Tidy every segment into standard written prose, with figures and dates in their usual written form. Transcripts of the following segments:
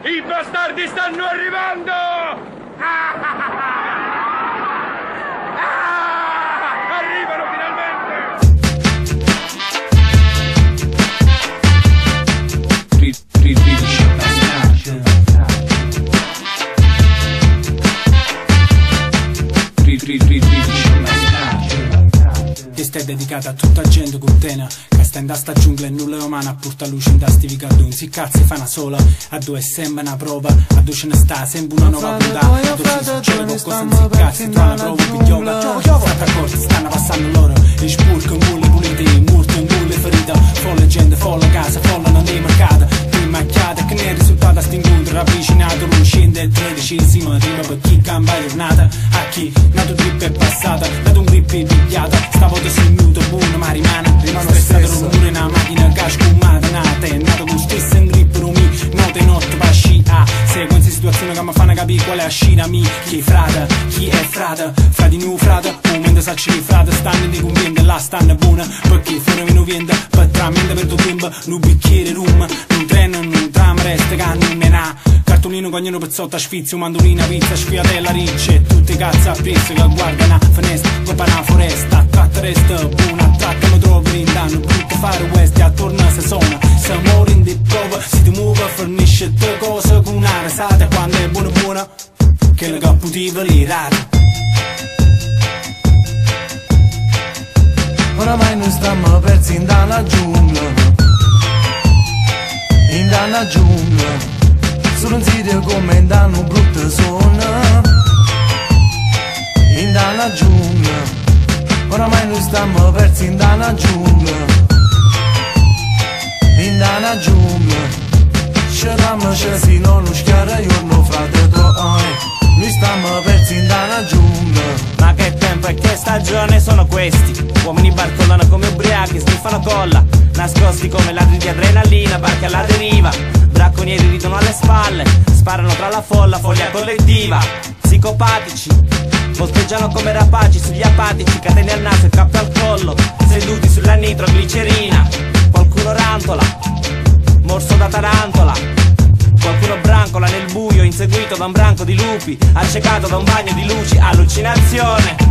I bastardi stanno arrivando! Arrivano finalmente! Questa è dedicata a tutta gente contena che sta in da sta giungla e nulla è umana a porta luce in da sti vicardoni. Si cazzi fa una sola, a due sembra una prova, a due ce ne sta, sembra una nuova puntata, a due ci succede qualcosa non si cazzi, tu una prova pigliola, state accorti, stanno passando loro, e spurco in bulle pulite, morto in bulle ferite, folle gente, folle casa, folle non dei mercati, macchiata che ne è risultata sti incontro ravvicinato, non scende il 13esimo, arriva per chi cambia giornata, a chi nato trip è passata, dato un grip è pigliata, stavolta sul minuto buono ma rimane stressato rumore una macchina che ha scumata, nata è nato con stesso in grip rumi, notte in otto pasci a sequenze situazioni che mi fanno capire qual è la scina mi, chi è frate, chi è frate, frati nu frate, momento sacci di frate, stanno di convente, la stanno buona, perché fuori meno viente, per trammente per tuo tempo, un bicchiere rum, un treno, un tram, resta che non ne ha, cartolino cognino pezzotto a sfizio, mandolina, pizza, sfiatella, ricce, tutte cazzo a prezzo che guardano a finestra, coppa una foresta, tratta resta buona, tratta mi trovi rindano, brutto fare west, attorno se suona, se muori in di prova, si ti muove, fornisce te cose con una risata, quando è buona buona, che le caputiva li rate. Oramai noi stiamo persi in dalla giungla, in dalla giungla, solo un sito come in danno brutta zona, in dalla giungla, oramai noi stiamo persi in dalla giungla, in dalla giungla, scegliamo se non lo schiara io non frate tuoi. Noi stiamo persi in dalla giungla. Ma che tempo e che stagione sono questi? Uomini barcollano come ubriachi, sniffano colla, nascosti come ladri di adrenalina, barche alla deriva, bracconieri ridono alle spalle, sparano tra la folla, foglia collettiva, psicopatici, posteggiano come rapaci sugli apatici, catene al naso e cappe al collo, seduti sulla nitroglicerina, qualcuno rantola, morso da tarantola, qualcuno brancola nel buio, inseguito da un branco di lupi, accecato da un bagno di luci, allucinazione.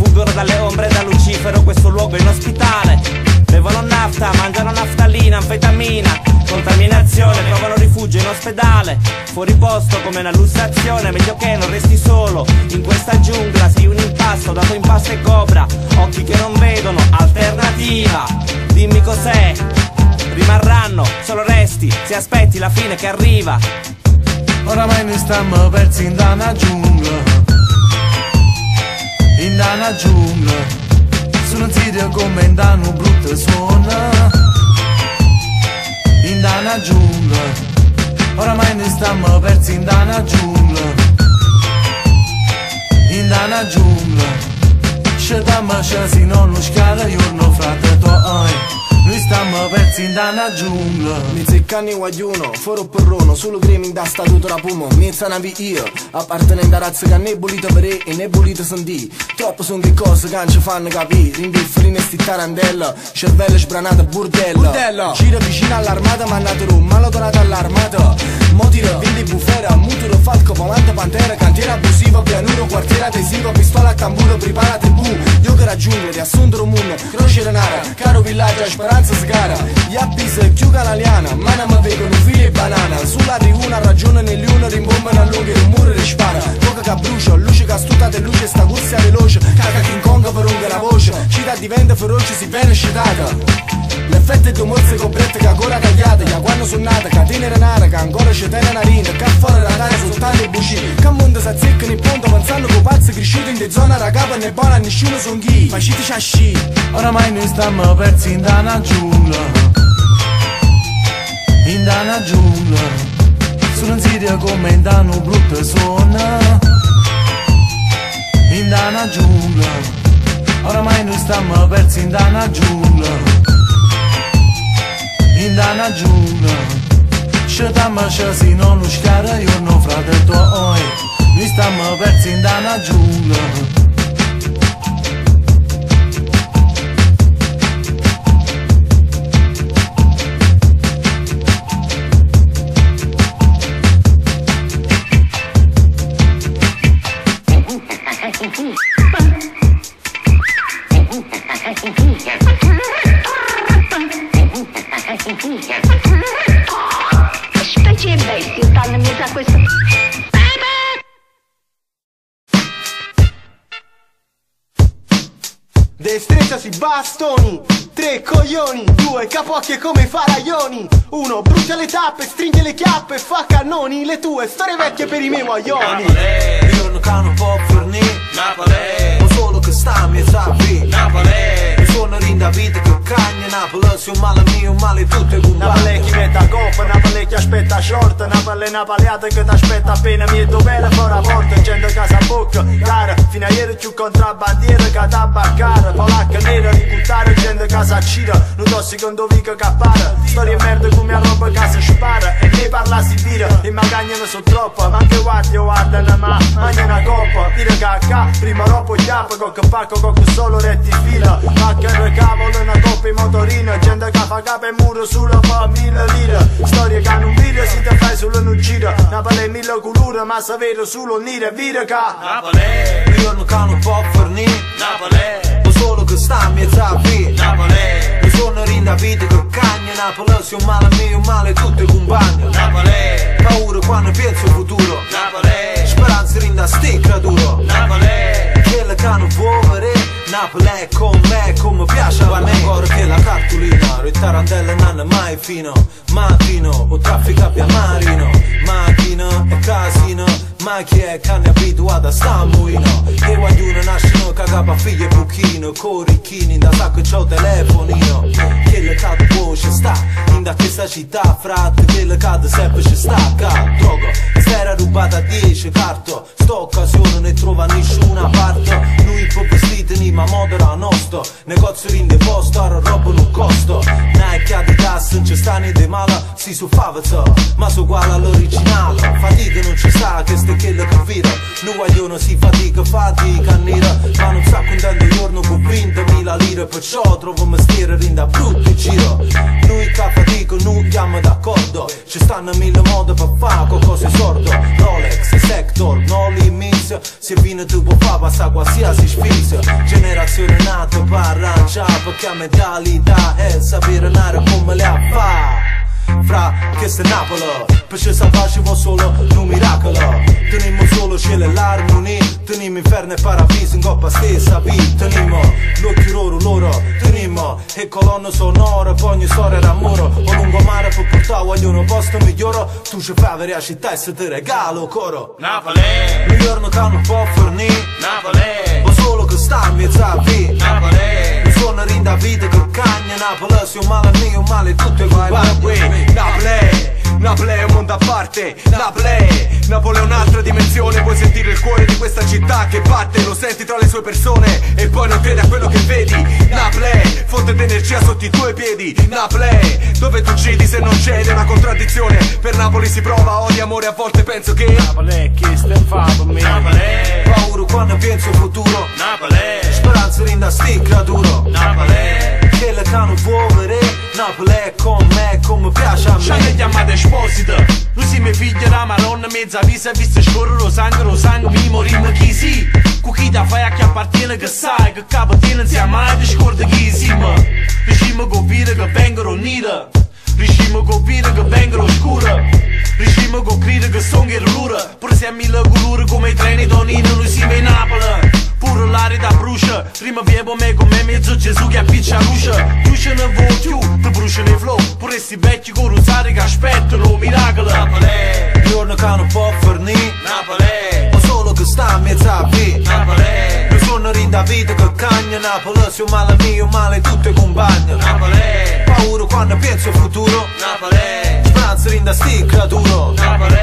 Fuggono dalle ombre e da Lucifero, questo luogo è inospitale. Bevono nafta, mangiano naftalina, anfetamina, contaminazione, trovano rifugio in ospedale. Fuori posto come una lussazione, meglio che non resti solo in questa giungla, sei un impasto, dato in pasta e cobra, occhi che non vedono, alternativa. Dimmi cos'è. Rimarranno solo resti, se aspetti la fine che arriva. Oramai noi stiamo persi in dalla giungla, in dalla giungla, su un sito come in danno brutta suona, in dalla giungla, oramai noi stiamo persi in dalla giungla, in dalla giungla, scegliamo se non lo scala io non frate tuoi. Noi stiamo persi in dalla giungla. Mi zeccani guagliuno, foro perrono, solo cremi in da statuto da pumo, mezza navi io, appartenente a razza che ne bolita per e ne bolita sentì. Troppo son che cose che non ci fanno capire, indifferine sti tarantella, cervello sbranata burdella. Gira vicino all'armata, mandato rum, malodonato all'armata, motira, vende bufera, muturo, falco, volante, pantera, cantiera abusiva, pianuro, quartiere adesivo, pistola a tamburo, preparate bu. Io che raggiungo, ti assunto un mondo, croce renara, caro villaggio, speranza sgara, gli appis più canaliana, ma non mi vedono figli e banana, sulla una ragione nell'uno rimbombano a lungo e un muro rispara, coca che brucia, luce che astuta e luce sta corsa veloce, caga King Kong per lunga la voce, città diventa feroce si viene scitata. L'effetto è due mozze coprette che ancora tagliate, che quando sono nate, catene renare, che ancora c'è tene narina, che fuori da tare soltanto i buci, che a mondo si azzeccano in ponte pensando che pazzi cresciuti in de zona ragapa ne buona nessuno son chi, ma ci ti sci. Oramai noi stiamo persi in dalla giungla, in dalla giungla, su un sito come in danno brutta suona, in dalla giungla, oramai noi stiamo persi in dalla giungla, in dalla giungla, scegliamo se non lo scala io non frate tuoi, noi stiamo persi in dalla giungla. Che specie di bestie stanno in mezzo a questo... Destreggiasi i bastoni, 3 coglioni, 2 capocchie come i faraioni, 1 brucia le tappe, stringe le chiappe, fa cannoni, le tue storie vecchie per i miei guaglioni. Io non cano può fornire Napoli, ma solo che sta a mezza vita Napoli, mi suona rinda vita che cagna Napoli, se un male mio, un male tutte con Napoli chi mette a coppa, Napoli chi aspetta a short, Napoli napaliata che ti aspetta appena mi è dovere fuori a porta, gente casa a bocca, cara, fino a ieri più contrabbandiera che tabaccare, polacca nera, ributtare, gente casa a cira, non tossico un dovico cappare, storie merda come a roba casa spara, e ne parla si vira, e magagnano so troppo, ma anche guardano ma, mangia una coppa, dire cacca, prima ropo chiappa, cocca pacco, cocca solo rettifila, ma che cavolo una coppa in motorino, gente che fa capo e muro sulla fa 1000 lire, storie che non vira, si te fai solo non gira, Napoli 1000 colore, ma se vero solo nire, vira ca Napoli, io non cano può fornire Napoli, ma solo che sta a mezza vita Napoli, mi suona rinda vita che cagna Napoli, se un male mio, un male tutte compagni Napoli, paura quando penso al futuro Napoli, speranza rinda sticca duro Napoli, quella che non può vedere Napoli è con me, come piace a me. Ancora che la cartolina, il tarantella non è mai fino. Mattino, o traffica via marino. Macchina e casino, ma chi è che ne è abituato a sta muino? E guagliuno nascono cagapa figlie e buchino, corichini, da sacco c'ho telefonino. Che le cade voce sta, in da questa città, frate, che le cade sempre ci sta, droga. Sera rubata a 10 carto, sto occasione ne trova nessuna parte. Lui può vestite ni ma modera nostro, negozio rinde posto, roba non costo. Nike Adidas non ci sta né de mala, si su favazza, ma so uguale all'originale. Fatica non ci sta, che ste che le capire. Non guaglione si fatica a nera, ma non sa contento il giorno con 20.000 lire, perciò trovo mestiere rinda brutto in giro. Noi che fatica non chiama d'accordo, ci stanno 1000 modi per fare qualcosa di sordo. Rolex, Sector, no limits, se viene tu può fare passare qualsiasi sfizio. Generazione nata per arrangiare, perché a mentalità è sapere andare come le fa. Fra che se Napoli, perché salvarci va solo un miracolo. Teniamo solo cielo e l'armonia, teniamo inferno e paradiso in coppa stessa vita. Teniamo l'occhio loro, teniamo e colonne sonore, poi ogni storia d'amore. O lungomare per portare a un posto migliore, tu ci fai avere a città e se ti regalo coro. Napoli, un giorno che non può fornire Napoli, ma solo che sta in mezzo a vita Napoli, mi suona rinda vita che cagna Napoli, se un male mio, un male tutte compagni. Napoli, Napoli è un mondo a parte, Napoli è un'altra dimensione, puoi sentire il cuore di questa città che batte, lo senti tra le sue persone e poi non credi a quello che vedi. Napoli, fonte d'energia sotto i tuoi piedi, Napoli, dove tu cedi se non cedi, è una contraddizione, per Napoli si prova odio, amore, a volte penso che Napoli è chi sta fa per me. Napoli, paura quando penso al futuro, Napoli, speranza rinda sticca duro, Napoli, che le cano può vedere, Napoli è con me, come piace a C'hanno me. chiamate esposita, lui si mi figlia la maronna mezza vista, vista scorre lo sangue, mi morimmo chi si. Cu chi da fai a chi appartiene che sai, che capo tiene sia mai ti scorda chi si ma. Riuscimo a capire che vengono nera, riuscimo a capire che vengono scura, riuscimo a capire che sono l'ura, pure se a 1000 colore come i treni Tonino, noi siamo in Napoli. Pure l'aria da brucia, prima vivo me come mezzo Gesù che appiccia luce. Tu ce ne vuoi più, ti bruciano i flow, pure sti vecchi corusari che aspettano miracolo. Napoli, Un giorno che non può fornire Napoli, ma solo che sta in mezzo a vita Napoli, mi suona rinda vita che cagna Napoli, se un male mio, un male tutte compagni. Napoli, Paura quando penso al futuro, Napoli, speranza rinda sticca duro, Napoli,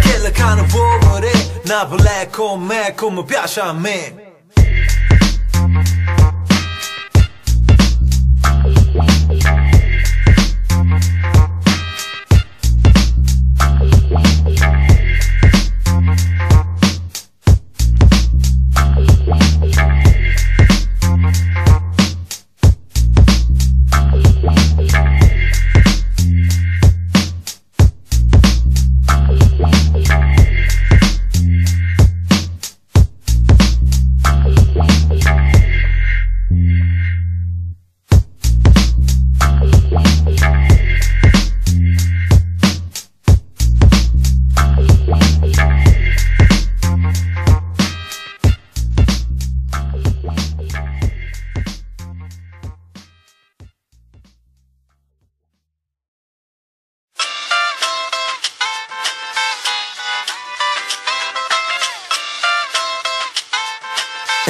che le cane può vedere, Napoli è con me, come piace a me.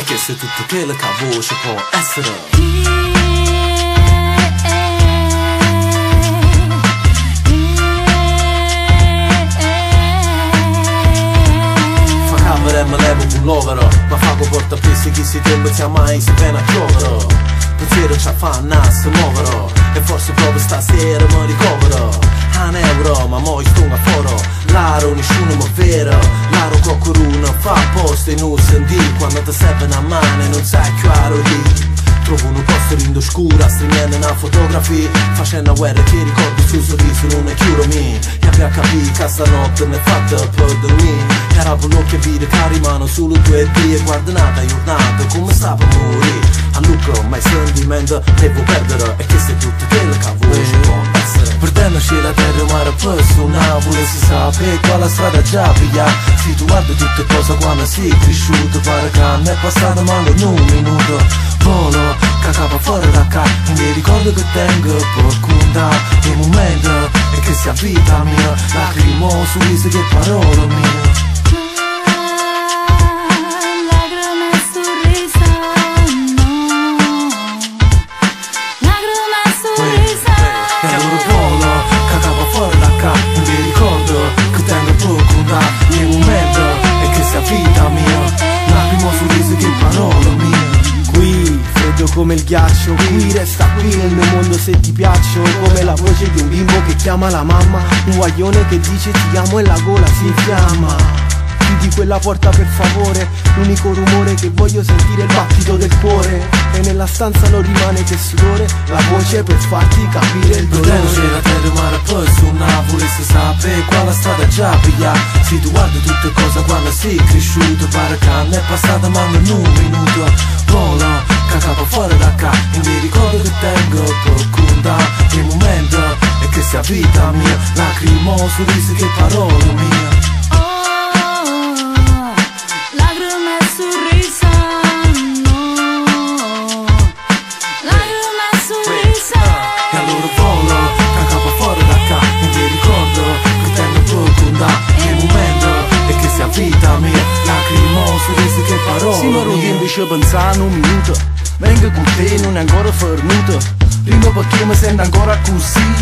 E che se tutto quello che a voce può essere. Fa camera e me levo un lovero, ma fa che porta pessi chi si tempo sia mai si viene a chiovere. Pensiero ci fa naso muovere, e forse proprio stasera mi ricovero. Un euro, ma mo sto a foro. L'aro nessuno mi vera, l'aro qualcuno fa apposta e non senti. Quando ti serve una mano e non sai chiaro lì. Trovo un posto rindo scura, stringendo una fotografia, facendo una guerra che ricordo il suo sorriso non è chiaro me. E abbia capito che stanotte mi è fatta per dormire. Era quello che vide che rimane solo 2 dì. E guarda nata giornata come sta per morire. A Luca mai sentimento devo perdere. E che se tutto quello che voce può essere. Perdendoci la terra mare personale, si sape quale strada già piglia. Se tu guardi tutte cose quando sei cresciuto, pare che non è passato manco in un minuto. Volo, cacava fuori da qua, e mi ricordo che tengo per contare il momento, e che sia vita mia, lacrimo su viso che parole mie. Come il ghiaccio, qui resta qui nel mio mondo se ti piaccio. Come la voce di un bimbo che chiama la mamma, un guaglione che dice ti amo e la gola si infiamma. Chiudi quella porta per favore, l'unico rumore che voglio sentire è il battito del cuore. E nella stanza non rimane che sudore, la voce per farti capire il dolore. C'è la terra mare personale, si sape quale strada già piglia. Se tu guardi tutte cose quando sei cresciuto, pare che non è passata manco in un minuto. Volo, cacava fuori da qua, e mi ricordo che tengo per contare il momento, e che sia vita mia, lacrimo su viso che parole mie. Vita mia, lacrimo su viso che parole. Sì, ma non invece pensare un minuto, vengo con te non è ancora fornuto. Prima perché mi sento ancora così,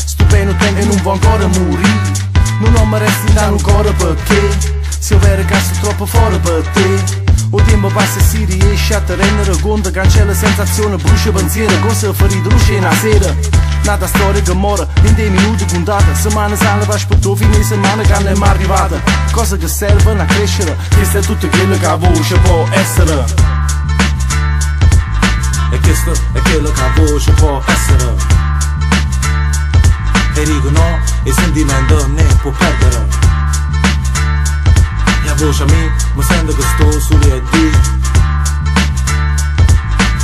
stupendo tempo e non vuoi ancora morire. Non ho mai restato ancora perché, se è vero che sto troppo fuori per te. O tempo passa e si riesce a te rendere conto, cancella sensazione, brucia pensiero, cosa ferito luce una sera. Nata storia che muore in 10 minuti puntata. Settimana sale va aspettare fine settimana che non è mai arrivata. Cose che servono a crescere, questo è tutto quello che a voce può essere. E questo è quello che a voce può essere. E dico no, il sentimento ne può perdere. E a voce a me, mi sento che sto sull'ED.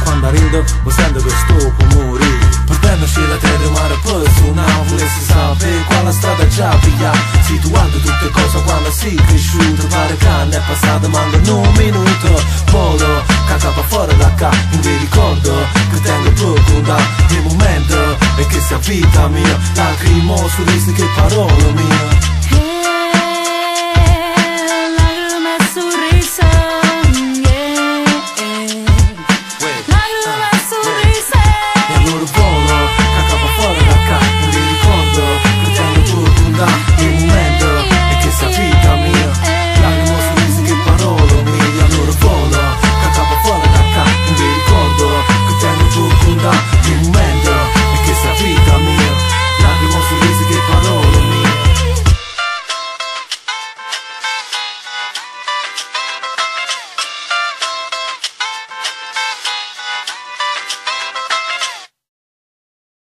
Quando rindo, mi sento che sto per morire. Perdendoci la terra mare personale, si sape quale strada già piglia. Se tu guardi tutte cose quando sei cresciuto, pare che non è passato manco in un minuto. Volo, cacava fuori da qua, e mi ricordo che tengo per contare il momento, e che sia vita mia, lacrimo su viso che parole mie.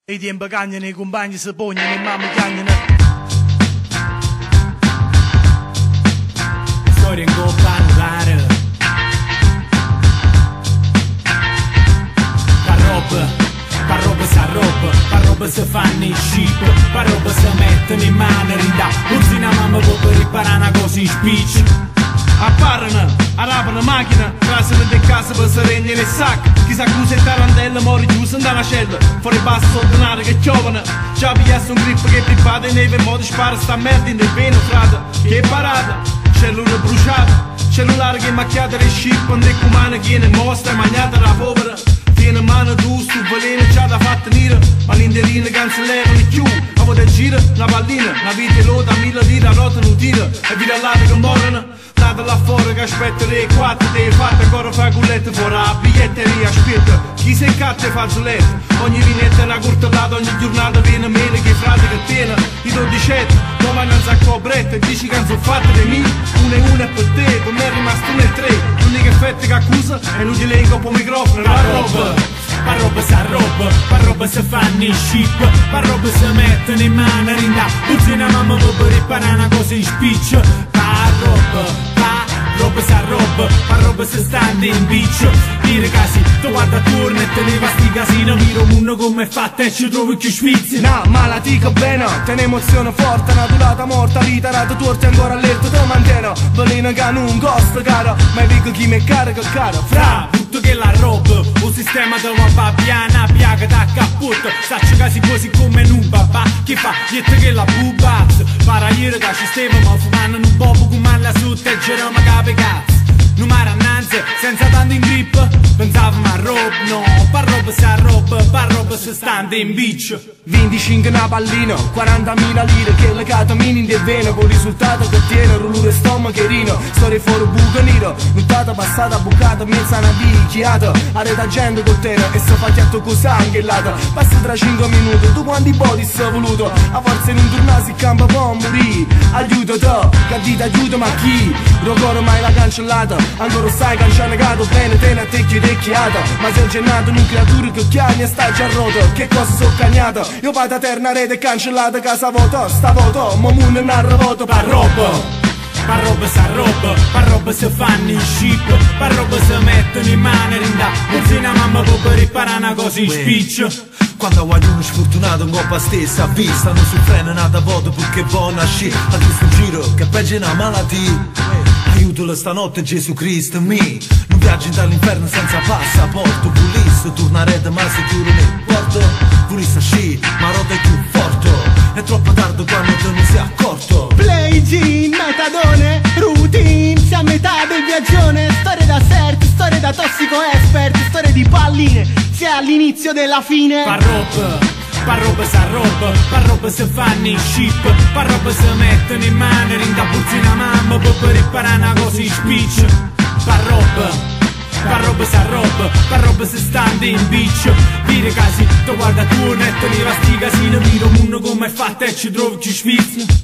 I tempi cagnano, i compagni si pognano, i mamme cagnano. Storia in coppa a nucare. Parroba s'arroba si fanno i scip, parroba si mettono in mano in da. Usi una mamma per riparare una cosa in spicci. Apparano, arrabano macchina, trasano de casa per se regne le sacche. Chissà cosa è tarantella, mori giusto in una cella. Fuori basso sottonare che giovane. Già pigliasse un grip che pripate e neve in modo spara sta merda in del veno frate. Che parata, cellula bruciata. Cellulare che macchiata di ship, un decumano che ne mostra, magnata da povera. Tiene mano tu, stu veleno già da fatta nera, ma l'interino cancellano di più. A volte gira, una pallina, una vita loda, 1000 lire, a rota non tira, e vira all'altro che morrono. Date là fuori che aspetta le 4, te fatta ancora fa cullette fuori a biglietteria, aspetta. Chi se catta fa zulette, ogni vinetta è una cortellata, ogni giornata viene meno che frate che tiene. I 12, come non sa cobretta, e dici che non sono fatte di me, una e una è per te, per me è rimasto 1 e 3. L'unica effetto che accusa è inutile in coppo microfono, la roba sa roba se fanno in ship, roba se mettono in mano, rinda, buzzina mamma per riparare una cosa in spiccio. Roba sa roba se stanno in beach. Dire casi, tu guarda attorno e te leva sti casino, miro mondo come è fatta e ci trovi più schmizzi. No, ma la dico bene, te un'emozione forte, una durata morta, vita rata torta ancora all'erto te mantiene. Veleno che non costa caro, ma dico chi mi carica caro. Fra, tutto che la roba, un sistema da una babbiana, piaga da capotto. Sacci casi così come un babà, che fa niente che la bubazza. Para ieri che ci stiamo, ma fumando un po' come la sotto e giro ma capi cazzo. Non mi arannanze, senza tanto in grip, pensavo ma roba, no, roba se stando in beach. 25 una pallina, 40.000 lire, che le catamine in veno, con il risultato che tiene, rullure stomacherino, storie fuori buco nero, nuttata passata bucata, mezza una picchiata, areta gente con te e se fa chiatto così anche l'ata, passa tra 5 minuti, tu quanti body sei voluto, a forza non tornare si campa può morire, aiuta te, che dite aiuta ma chi, ricordo mai la cancellata, ancora stai cancellato bene, te ne te chirecchiata, ma sei gennato in un creatura che chiami e stai già rotto, che cosa so cagnata, io vado a terna rete cancellata, casa voto, sta voto, ma non narra voto, pa roba sa roba se fanno in ship, roba se mettono in mano, rinda, buzzina mamma per riparare una cosa in spiccio. Quando guardi uno sfortunato in coppa stessa vista, non si frena nata voto perché buona sci, a questo giro che peggio è una malattia. Aiutalo stanotte Gesù Cristo mi, non viaggi dall'inferno senza passaporto, pulisse, tornare da ma sicuro nel porto, pulisse sci, ma rotta è più forte, è troppo tardi quando te ne sei accorto. Play G, metadone, routine, siamo a metà del viaggione, storie da cert, storie da tossico expert, storie di palline, si è all'inizio della fine. Roba sa roba se fanno in ship, roba se mettono in mano, rinda buzzina mamma per riparare una cosa in spiccio. Roba sa roba se stanno in beach. Dire casi, tu guarda tu e te leva sti casino, miro mondo come è fatta e ci trovi più schmizzi.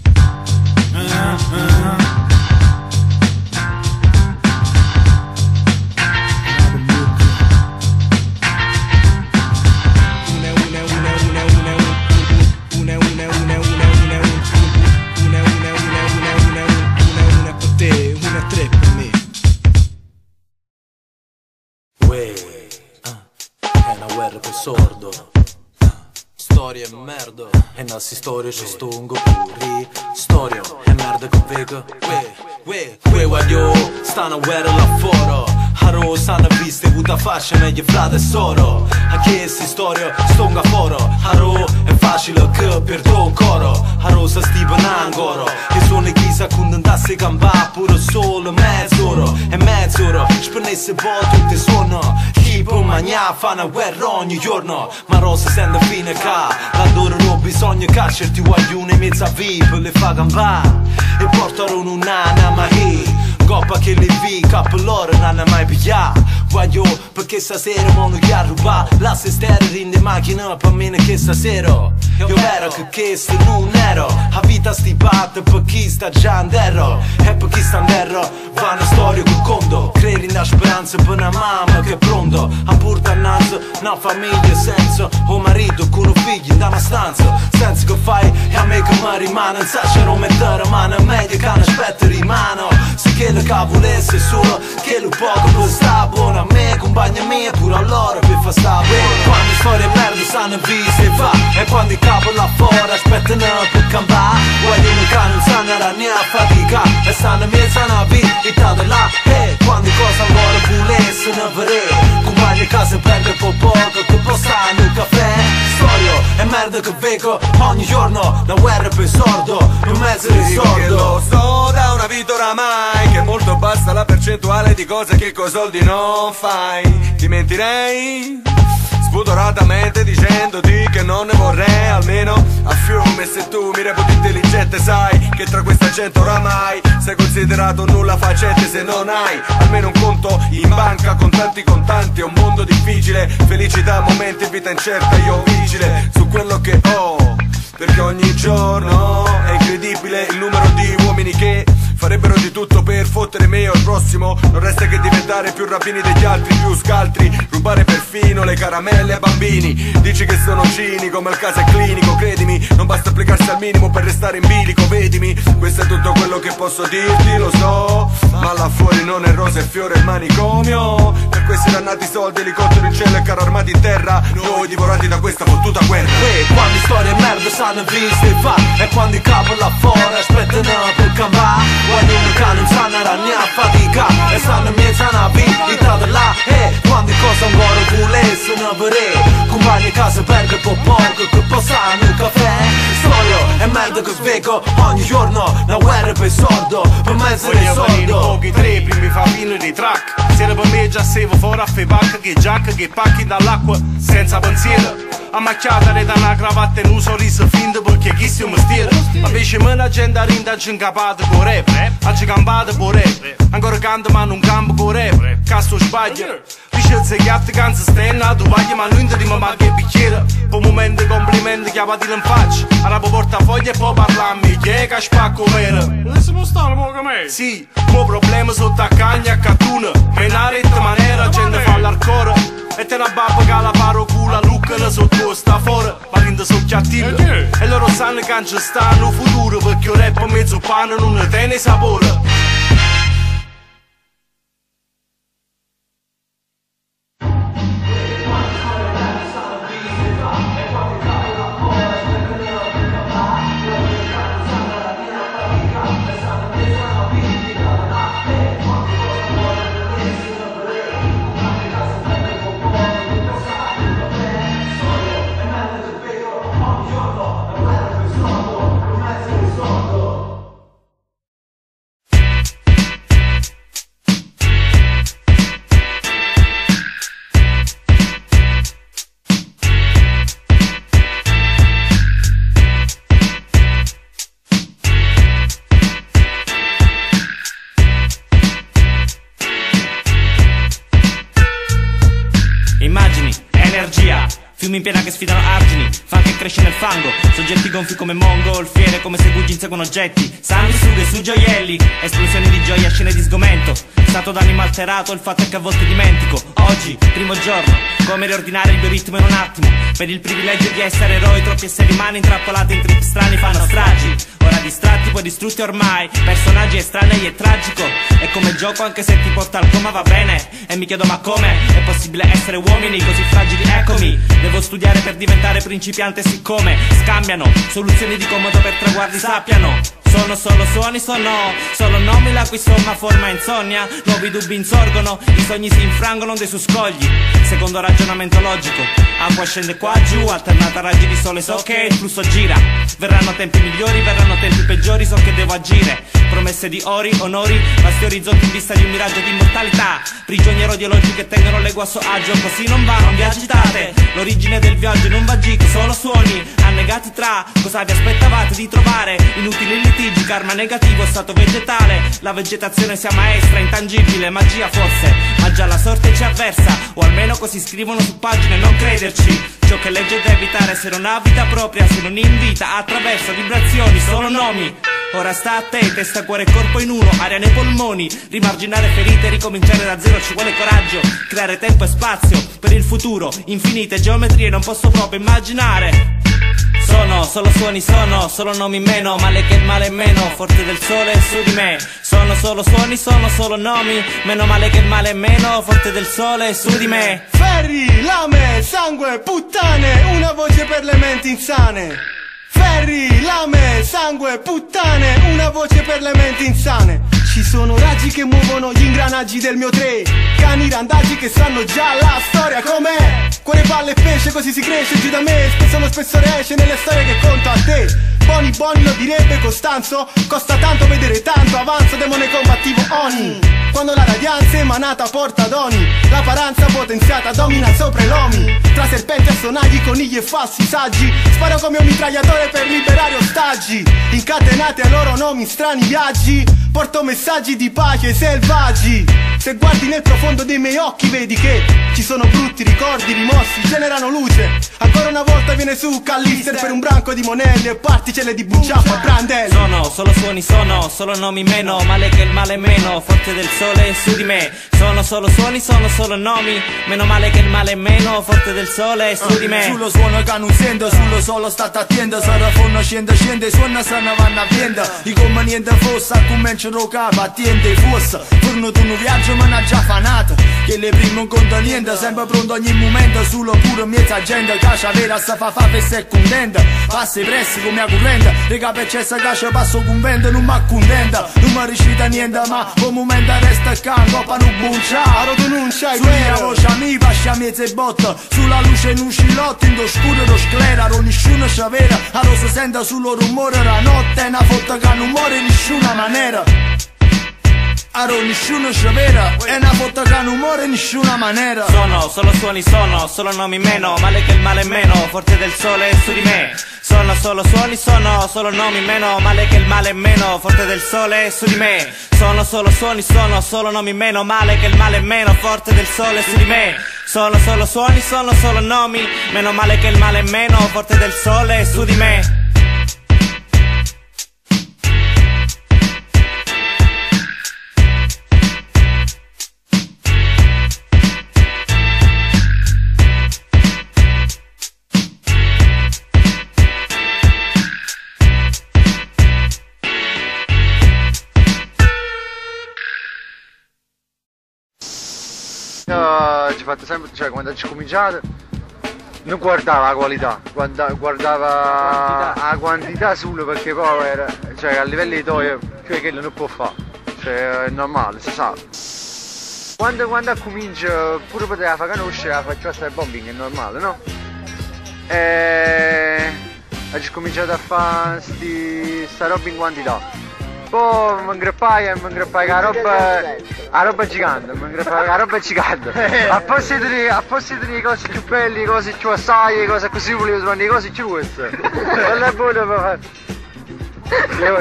Sordo, storia e merda, e nassi storia ci stongo pure, storia e merda che vedo, guaglio, sta una guerra là fuori, a rosa hanno viste puta faccia meglio frate e soro, a che si storia stonga fuori, a ro è facile che perdo un coro, a rosa stipen ancora, che sono chissà contentassi campà pure solo mezz'ora, e mezz'ora, spennesse volte tutte suono, chi può mangiare fa una guerra ogni giorno, ma rosa sente fine ca, l'adoro non bisogna caccerti guaglione in mezzo a vip, le fa campare, e portano un'anna ma che, coppa che le vi, capo loro non hanno mai pigliato, guaglio perché stasera mono che a rubare, la sestera rinde macchina per me che stasera, io vero che questo non ero, a vita stipata per chi sta già in terra, e per chi sta in terra va una storia che conto, credi nella speranza per una mamma che è pronto, a portare innanzi una famiglia senza un marito con un figlio in una stanza, senza che fai e a me che mi rimane, non sa c'è non mettere mano a meglio che non aspetta rimano, se che le volesse solo che lo poco per sta buono a me, compagna mia pure a loro per fa sta buono, quando storie merda sanno viste e fa, e quando i capo là fuori aspettano per campare, guagliano che non sanno era né a fatica, e stanno in mezzo a una vita da là, e quando cosa ancora volesse ne vedere, compagni che si prende per poco che postano un caffè, storia e merda che vedo ogni giorno, la guerra per sordo, in mezzo di sordo, lo so da una vita oramai, che molto bassa la percentuale di cose che coi soldi non fai. Ti mentirei spudoratamente dicendoti che non ne vorrei almeno a fiume. Se tu mi reputi intelligente sai che tra questa gente oramai sei considerato nulla facente se non hai almeno un conto in banca con tanti contanti. È un mondo difficile, felicità, momenti e vita incerta. Io vigile su quello che ho, perché ogni giorno è incredibile il numero di uomini che farebbero di tutto per fottere me o il prossimo. Non resta che diventare più rapini degli altri, più scaltri, rubare perfino le caramelle ai bambini. Dici che sono cinico ma il caso è clinico, credimi, non basta applicarsi al minimo per restare in bilico. Vedimi, questo è tutto quello che posso dirti, lo so, ma là fuori non è rosa e fiore il manicomio. Per questi dannati soldi, elicottero in cielo e carro armati in terra, noi divorati da questa fottuta guerra. Quando storie merda sanno viste fa, e quando i capo là fuori aspettano per cambiare. Ognuno che non sanno ragnare a fatica e stanno in mezzo a una vita da là. E quando cosa ancora volessero vedere, compagni a casa perché po' poco che passano un caffè. Storia e merda che sveco ogni giorno, una guerra per sordo, per mezzo di sordo. Pochi tre primi fa fine di track. Sera per me già sevo fuori a fe pacca che giacca che pacchi dall'acqua senza pensiero. Ammacchiata da una cravatta e un sorriso finto perché chi si mestiere. Invece me la gente rinda incapata con rap, oggi campata con rap. Ancora canto ma non campo con rap, cazzo sbaglio. Dice se chiatti canza stenna, tu vai ma non ti ma che bicchiere. Per momento complimenti che avati in faccia. Allora poi porta foglia e poi parlammi, che è che spacco vero. Adesso non stanno poco me. Sì, mo problema sotto a cagna a cattuna. Ma in una retta maniera gente fa l'arcore. E te la babba che la paro culo, luccano sotto sta fuori, ma rinde socchiattivo. E loro sanno che non ci stanno futuro, perché il rap mezzo pane non ne tiene sapore. Fiumi in piena che sfidano argini, fan che cresce nel fango, soggetti gonfi come mongolfiere, come segugi inseguono oggetti, sanguisughe su gioielli, esplosioni di gioia, scene di sgomento, stato d'animo alterato, il fatto è che a volte dimentico. Oggi, primo giorno, come riordinare il bioritmo in un attimo, per il privilegio di essere eroi, troppi esseri umani intrappolati in trip strani fanno stragi. Ora distratti, poi distrutti ormai, personaggi estranei e tragico, è come gioco anche se ti porta al coma va bene. E mi chiedo ma come è possibile essere uomini così fragili, eccomi. Devo studiare per diventare principiante siccome scambiano soluzioni di comodo per traguardi sappiano. Sono solo suoni, sono solo nomi la cui somma forma insonnia. Nuovi dubbi insorgono, i sogni si infrangono dei suoi scogli. Secondo ragionamento logico, acqua scende qua giù, alternata a raggi di sole, so che il flusso gira. Verranno tempi migliori, verranno tempi peggiori, so che devo agire. Promesse di ori, onori, vasti orizzonti in vista di un miraggio di immortalità. Prigioniero di elogi che tengono legua a suo agio, così non va, non vi agitate. L'origine del viaggio non va gico, solo suoni annegati tra. Cosa vi aspettavate di trovare? Inutili litigi, karma negativo, stato vegetale. La vegetazione sia maestra, intangibile, magia forse, ma già la sorte ci avversa, o almeno così scrivono su pagine, non crederci. Ciò che legge da evitare se non ha vita propria, se non invita, attraversa vibrazioni, solo nomi. Ora sta a te, testa, cuore e corpo in uno, aria nei polmoni. Rimarginare ferite, ricominciare da zero, ci vuole coraggio. Creare tempo e spazio per il futuro, infinite geometrie non posso proprio immaginare. Sono solo suoni, sono solo nomi meno, male che il male è meno forte del sole su di me. Sono solo suoni, sono solo nomi, meno male che il male è meno forte del sole su di me. Ferri, lame, sangue, puttane, una voce per le menti insane. Ferri, lame, sangue, puttane, una voce per le menti insane. Ci sono raggi che muovono gli ingranaggi del mio tre, cani randaggi che sanno già la storia com'è. Cuore, palle e pesce, così si cresce giù da me, spesso lo spessore esce nelle storie che conto a te. Boni, boni, lo direbbe Costanzo, costa tanto vedere tanto, avanzo demone combattivo Oni. Quando la radianza emanata porta doni, la paranza potenziata domina sopra i lomi. Tra serpenti e sonagli, conigli e falsi saggi, sparo come un mitragliatore per liberare ostaggi. Incatenati ai loro nomi strani viaggi, porto messaggi di pace ai selvaggi. Se guardi nel profondo dei miei occhi vedi che ci sono brutti ricordi rimossi, generano luce. Ancora una volta viene su Callister per un branco di monelli e particelle di bucciappa a brandelli. Sono solo suoni, sono solo nomi, meno male che il male è meno forte del sole su di me. Sono solo suoni, sono solo nomi, meno male che il male è meno forte del sole su di me. Sullo suono che non sento, sullo solo state attento, sarà fonno scende, scende, suona se ne vanno a venda. Di come niente fosse, cominciano a capo, attende fosse. Torno tu un viaggio ma non già fanato, che le prime non conta niente, sempre pronto ogni momento, solo pure mezza gente, caccia vera se fa festa e contenta. Passi pressi come a corrente, rega per cessa caccia passo convento, non mi accontenta, non mi riuscita niente, ma un momento resta qua, coppa non bunciare, tu non c'hai guerra. Sulla voce mi pascia mezza e botta, sulla luce in un scilotto, in do scuro lo sclera, non nessuno c'è vera, a lo si sente sullo rumore la notte, è una fotta che non muore in nessuna maniera. Aro nessuno c'è vera, è una foto che non muore in nessuna maniera. Sono solo suoni, sono solo nomi, meno male che il male è meno forte del sole su di me. Sono solo suoni, sono solo nomi, meno male che il male è meno forte del sole su di me. Sono solo suoni, sono solo nomi, meno male che il male è meno forte del sole su di me. Sono solo suoni, sono solo nomi, meno male che il male è meno forte del sole su di me. Ci fatto sempre, cioè quando ci cominciato non guardava la qualità, guardava la quantità solo, perché poi era, cioè a livello di toio più che non può fare, cioè è normale, si sa. Quando comincia pure poteva far conoscere la faccia del bombing, è normale, no? E ci ho cominciato a fare sta roba in quantità. Poi mi ingrappai la roba gigante, a posto di cose più belle, cose più assai, cose così volevo trovare cose più grosse. Non è buono,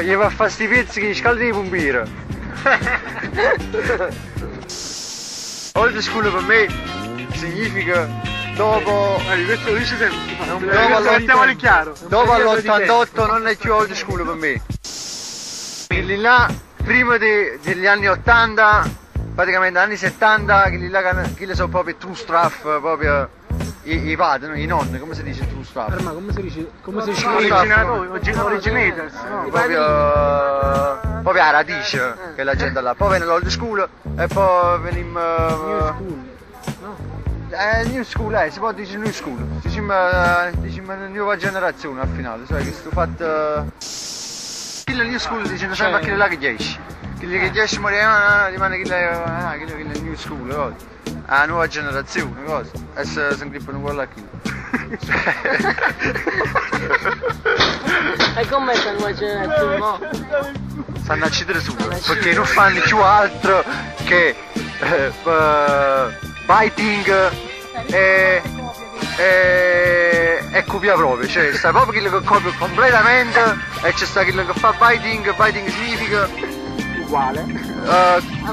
gli va a fare sti pezzi che scaldi di pompiere. Old school per me significa dopo all'88 non è più old school per me. Quelli là, prima degli anni 80, praticamente anni 70, quelli là che sono proprio true stuff, proprio i padri, no? I nonni, come si dice true stuff? Ma come si dice? Originators, no? Proprio la radice che la gente là. Poi viene l'old school e poi veniamo... New school, no? New school, si può dire new school. Diciamo nuova generazione al finale, sai che sto fatto... Il new school dicendo sempre a quello là che esce. Quelli che esce rimane quello è new school, cosa. La nuova generazione, cosa. E si ingrippano quello là qui. E com'è questa nuova generazione, no? Stanno a cedere su, perché non fanno più altro che biting e copia proprio, cioè sta proprio quello che copia completamente e c'è sta quello che fa biting significa uguale,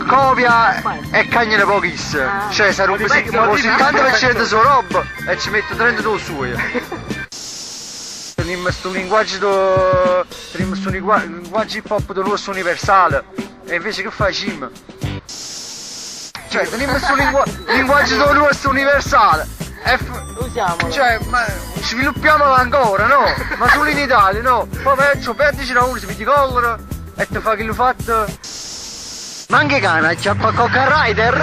copia e cagnano pochissimo, cioè sta roba il 70% su roba e ci metto 32 su io. Tenim sto linguaggio hip hop del nostro universale e invece che fa Jim? Cioè tenim sto linguaggio del nostro universale. Usiamolo. Cioè, ma sviluppiamolo ancora, no? Ma solo in Italia, no? Poi perdici da uno, si vedi collera e ti fa che l'ho fatto. Ma anche cane, acciappa Coca Rider!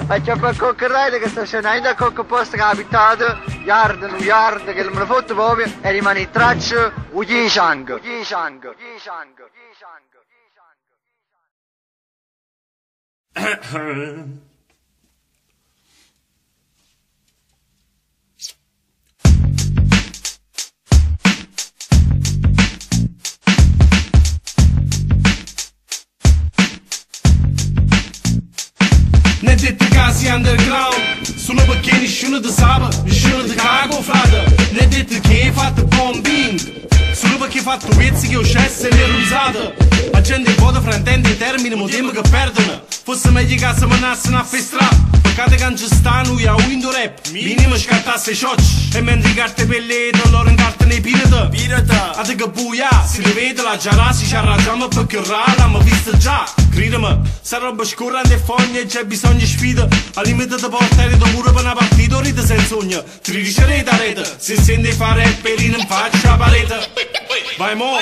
Acciappa Coca Rider che sta scenando a Coca Post capitato, yard, che non me lo foto proprio, e rimane in traccia, u Yishang. underground. Solo perché nessuno ti sa, nessuno ti cago, frate. Ne hai detto che hai fatto bombing. Solo perché hai fatto pezzi che ho scesso e ne hai usato. La gente vota fraintende i termini, ma tempo che perdono. Fosse meglio che se manassero a festra. Peccato che non ci stanno io a window rap. Minimo scattasse i ciocci. E mentre i carte pellete loro in carta nei pirata. A te che buia, si rivede la giara, si ci arrangiamo perché rara, ma visto già. Credimi, sta roba scurrante e fogna e c'è bisogno di sfida. Al limite di portare da muro per una partita, ride senza sogno. Ti ricerete a rete, se senti fare il pelino in faccia a parete. Vai mo,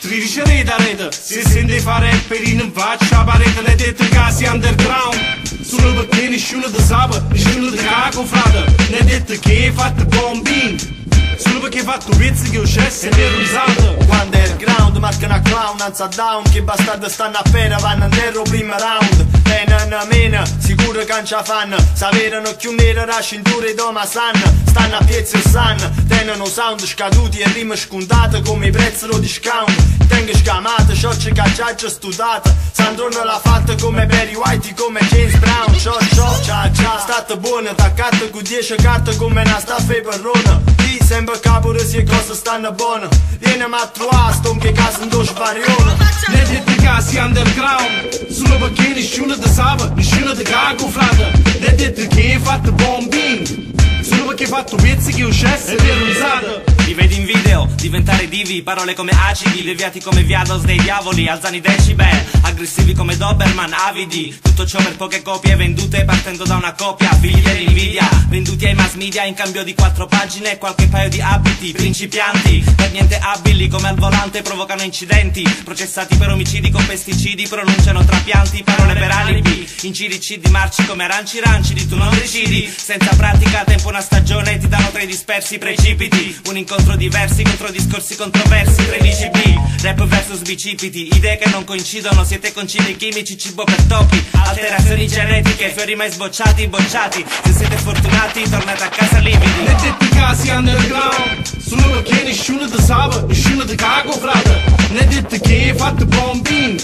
ti ricerete a rete, se senti fare il pelino in faccia a parete. Le dette casi underground. Solo perché nessuno ti sa, nessuno ti cago, frate. Ne hai detto che hai fatto bombing. Solo perché hai fatto pezzi che ho scesso e ne hai usato. Quando è il ground, marcano a clown, anzi a down. Che bastardi stanno a pena, vanno a nero prima round. Pena na mena, sicuro che non ce la fanno. Saperono più nera la cintura e doma sanno. Stanno a piezza e sanno. Tenono sound scaduti e rime scontate come i prezzi lo discount. Tengo scamate, sciocce cacciaccia studata. Sandrone l'ha fatta come Barry White, come James Brown. Ciao ciao, ciao ciao. State buone, attaccate con 10 carte come una staffa e perrona. Sembra capo se e cose stanno buone. Viene a trovare, sto che casa in due sparione. Ne dette casi underground. Solo perché nessuno ti sa, nessuno ti cago, frate. Ne dette che hai fatto bombing. Solo perché hai fatto pezzi che ho scesso e ne hai usato. Li vedi in video, diventare divi, parole come acidi, deviati come Viados dei diavoli, alzano i decibel, aggressivi come Doberman, avidi, tutto ciò per poche copie vendute partendo da una copia, figli dell'invidia, venduti ai mass media in cambio di 4 pagine e qualche paio di abiti, principianti, per niente abili come al volante provocano incidenti, processati per omicidi con pesticidi, pronunciano trapianti, parole per alibi, incidi marci come aranci rancidi, tu non decidi, senza pratica, tempo una stagione ti danno 3 dispersi precipiti, un incontro diversi contro discorsi controversi 13B, rap versus bicipiti, idee che non coincidono, siete concidi chimici, cibo per topi, alterazioni genetiche, fiori mai sbocciati, bocciati, se siete fortunati tornate a casa lividi. Ne dette casi underground, solo perché nessuno ti sa, nessuno ti cago, frate. Ne dette che hai fatto bombing,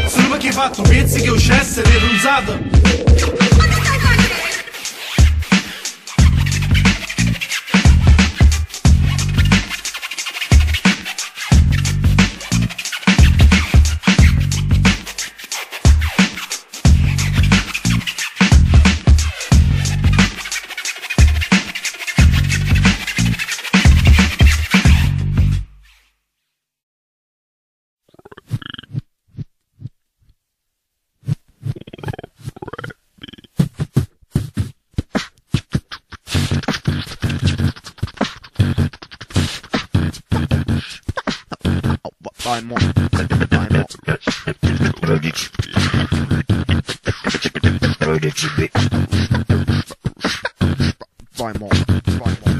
solo perché hai fatto pezzi che ho scesso e ne hai usato. Vai mo, vai mo. 13B. Vai mo, vai mo.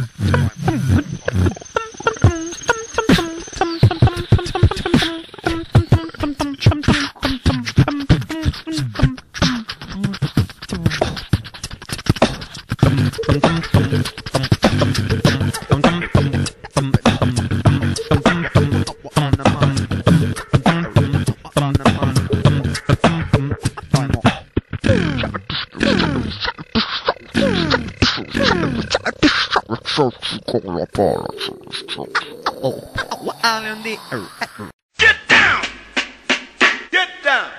Get down! Get down!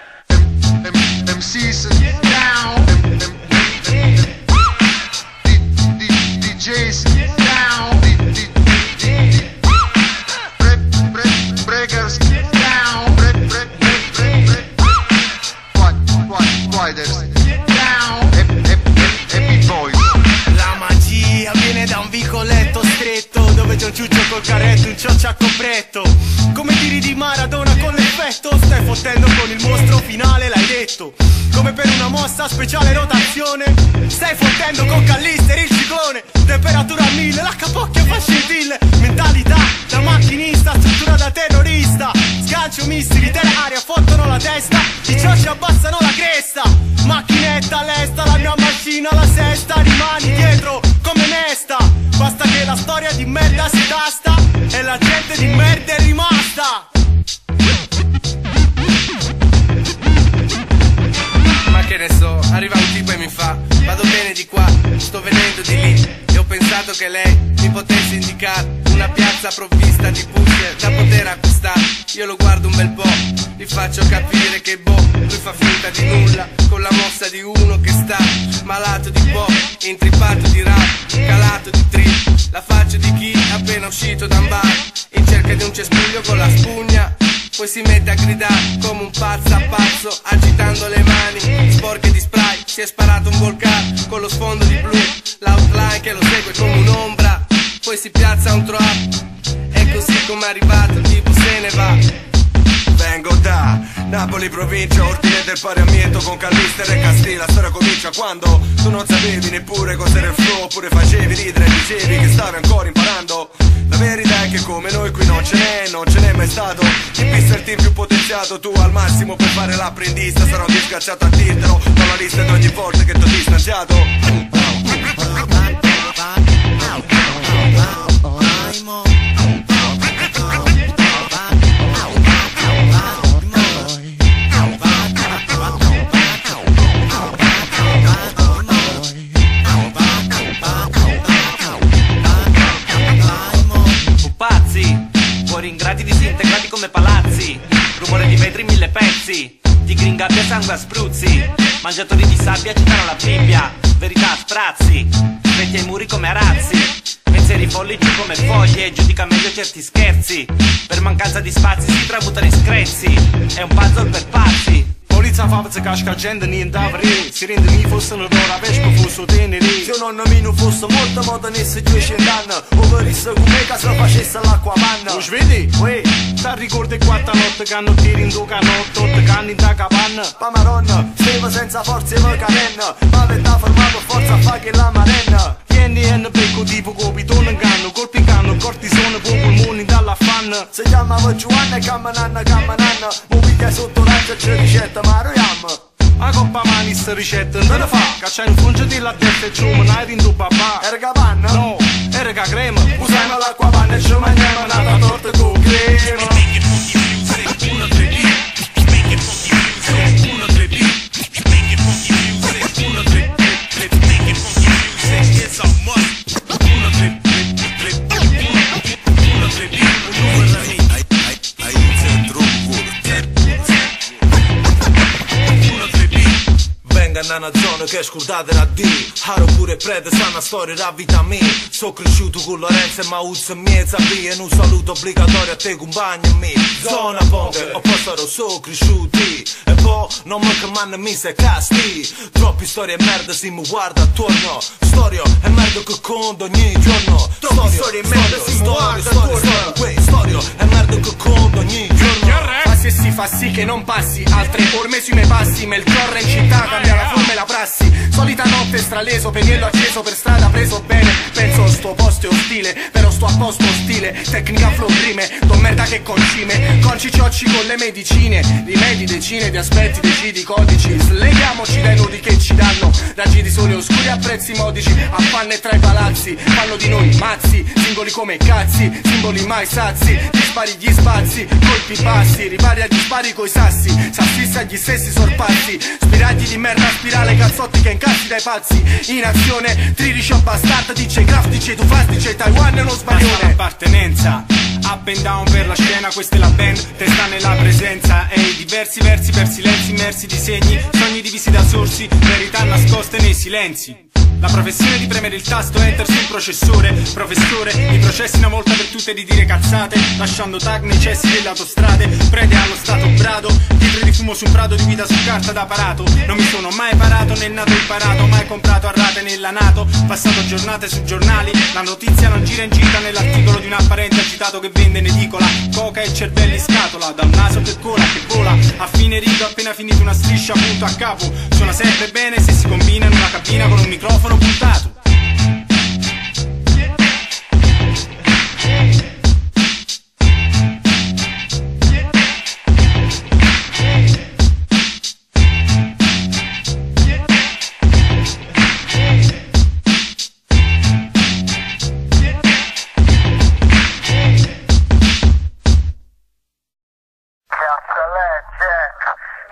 MCs, get down! DJs, get down! Breakers, get down! Fighters, get down! Happy Boys. La magia viene da un vicoletto stretto dove c'è un ciuccio col carretto, un cioccio a copretto. Come tiri di Maradona con l'effetto, stai fottendo con il mostro finale, l'hai detto. Come per una mossa speciale rotazione, stai fottendo con Callister il ciclone. Temperatura a 1000, la capocchia fa scintille. Mentalità da macchinista, struttura da terrorista. Sgancio missili dell'aria, fottono la testa. I ciocci abbassano la cresta. Macchinetta all'esta, la mia macchina alla sesta. Rimani dietro come Nesta. Basta che la storia di merda si tasta e la gente di merda è rimasta. Ma che ne so, arriva un tipo e mi fa: vado bene di che lei mi potesse indicare una piazza provvista di buste da poter acquistare. Io lo guardo un bel po', gli faccio capire che lui fa finta di nulla, con la mossa di uno che sta malato di po', intrippato di rap, calato di trip. La faccia di chi appena uscito da un bar, in cerca di un cespuglio con la spugna, poi si mette a gridare come un pazzo a pazzo, agitando le mani sporche di spray. Si è sparato un volcano con lo sfondo di blu, l'outline che lo segue come un'ombra, poi si piazza un trap. E così come è arrivato il tipo se ne va. Vengo da Napoli provincia, ordine del pariamento con Callister e Castilla. La storia comincia quando tu non sapevi neppure cos'era il flow, oppure facevi ridere e dicevi che stavi ancora imparando. La verità è che come noi qui non ce n'è mai stato. In pista il team più potenziato, tu al massimo per fare l'apprendista. Sarò disgraziato a dirtelo, dalla lista di ogni volta che t'ho distanziato. Ingrati disintegrati come palazzi, rumore di vetri in 1000 pezzi, tigri in gabbia sangue a spruzzi, mangiatori di sabbia citano la Bibbia, verità a sprazzi, vecchi ai muri come arazzi, pensieri folli giù come foglie, giudica meglio certi scherzi, per mancanza di spazi si tramutano in screzi, è un puzzle per pazzi. Polizia fa che casca gente niente a vedere. Si rende mi fosse un'ora pesca fosse tenere. Se non mi non fosse molto mo tenesse 200 anni, o venisse come che se facesse l'acqua panna. Lo svedi? Uè, ti ricordi quattro notte che hanno tiri in do canotto, 8 canni in da capanna. Pa maronna, stava senza forza e me carenna, ma vetta fermato forza a fa che la marenna. NN becco tipo copitone in canno, colpi in canno, cortisone, poi polmoni dall'affanno. Si chiamava Giovanna e cammananna, mo piglia sotto l'accia e c'è ricetta maroiam. A coppa mani sta ricetta non la fa, caccia in funge di la testa e ci menai in tu papà. Erga panna? No, erga crema. Usiamo l'acqua panna e ci mangiamo una torta con crema. In una zona che è scordata da D, Haro pure prete sa una storia da vita mia. So cresciuto con Lorenzo e Mauzzo e miezza via. Un saluto obbligatorio a te compagni e me. Zona ponte, ho passato so cresciuti. E poi non mi chiamano mi se casti. Troppi storie e merda si mi guarda attorno. Storia e merda che conto ogni giorno. Storia e merda si mi guarda attorno. Storia e merda che conto ogni giorno. Se si fa sì che non passi altre orme sui miei passi, ma il corre in città cambia la forma e la prassi. Solita notte straleso, peniello acceso per strada preso bene. Penso sto posto è ostile, però sto a posto ostile. Tecnica flow rime, do merda che concime. Conci ciocci con le medicine, rimedi decine di aspetti, decidi codici. Sleghiamoci dai nodi che ci danno raggi di sole oscuri a prezzi modici. Affanne tra i palazzi, fanno di noi mazzi, singoli come cazzi, simboli mai sazi. Dispari gli spazi, colpi bassi, ripari agli spari coi sassi, sassissa agli stessi sorpassi, spiragli di merda, spirale, cazzotti che incassi dai pazzi. In azione, Tririscio bastard, dice Kraft, dice Tufas, dice Taiwan è uno sbaglione. Basta l'appartenenza, up and down per la scena, questa è la band, testa nella presenza. E diversi versi per silenzi immersi di segni, sogni divisi da sorsi, verità nascoste nei silenzi. La professione di premere il tasto enter sul processore. Professore, i processi una volta per tutte di dire cazzate, lasciando tag nei cessi delle autostrade. Prede allo stato brado, titoli di fumo su un prato di vita su carta da parato. Non mi sono mai parato né nato imparato, mai comprato a rate nella nato. Passato giornate su giornali, la notizia non gira in gita nell'articolo di un apparente agitato che vende in edicola coca e cervelli scatola, da un naso che cola, che vola. A fine riga appena finito una striscia punto a capo. Suona sempre bene se si combina in una cabina con un microfono puntato.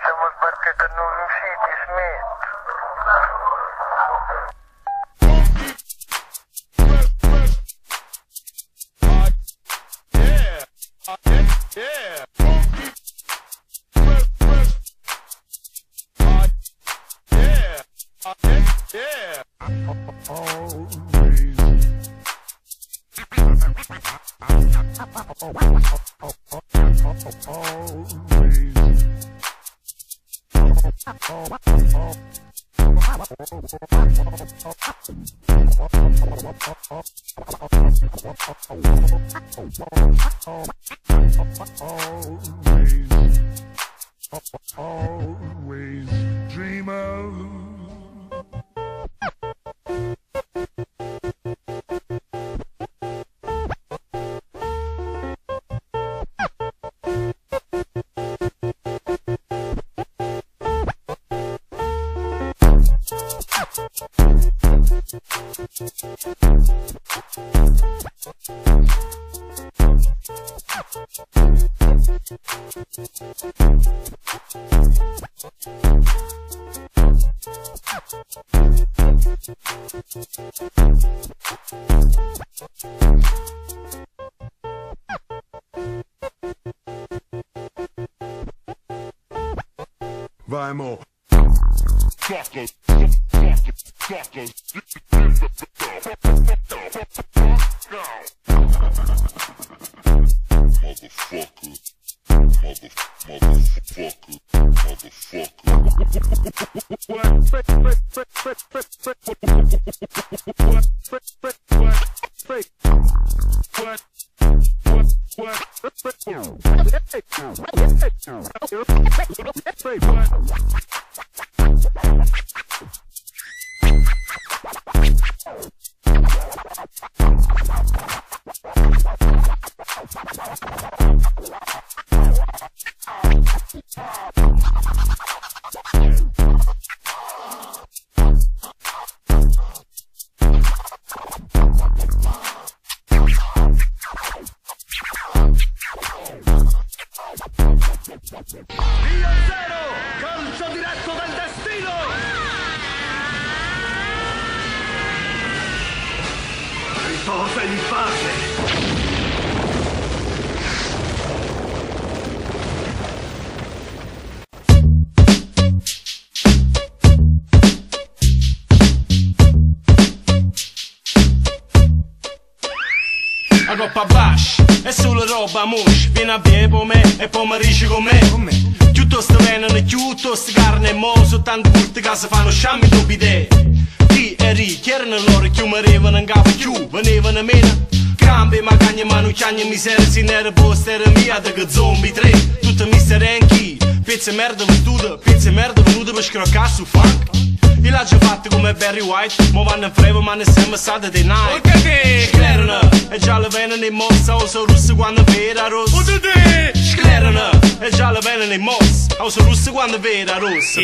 Siamo sbarcati a New City, Smith. Always dream of. Vai mo. Fuckers. Riposa in pace! A coppa bash, è solo roba mush. Vieni a bere con me e poi mi dici con me. Piuttosto vengono, piuttosto carne e mo. Soltanto molte case fanno sciammi dubbi idee. Chi e ri, chi erano loro, chi mi arrivano in capo, chi venivano meno. Cambi, ma cagna, ma non c'hanno miseria, si n'era posta, era mia, da che zombie 3. Tutte miseria in chi, pezzi e merda venuta, pezzi e merda venuta per scroccare su funk. I l'hanno fatto come Barry White, mo vanno in freva, ma ne sembra Saturday night. Ok che sclerano, e già le vengono in mossa, o so russe quando vera rossa. Sclerano, e già le vengono in mossa, o so russe quando vera rossa.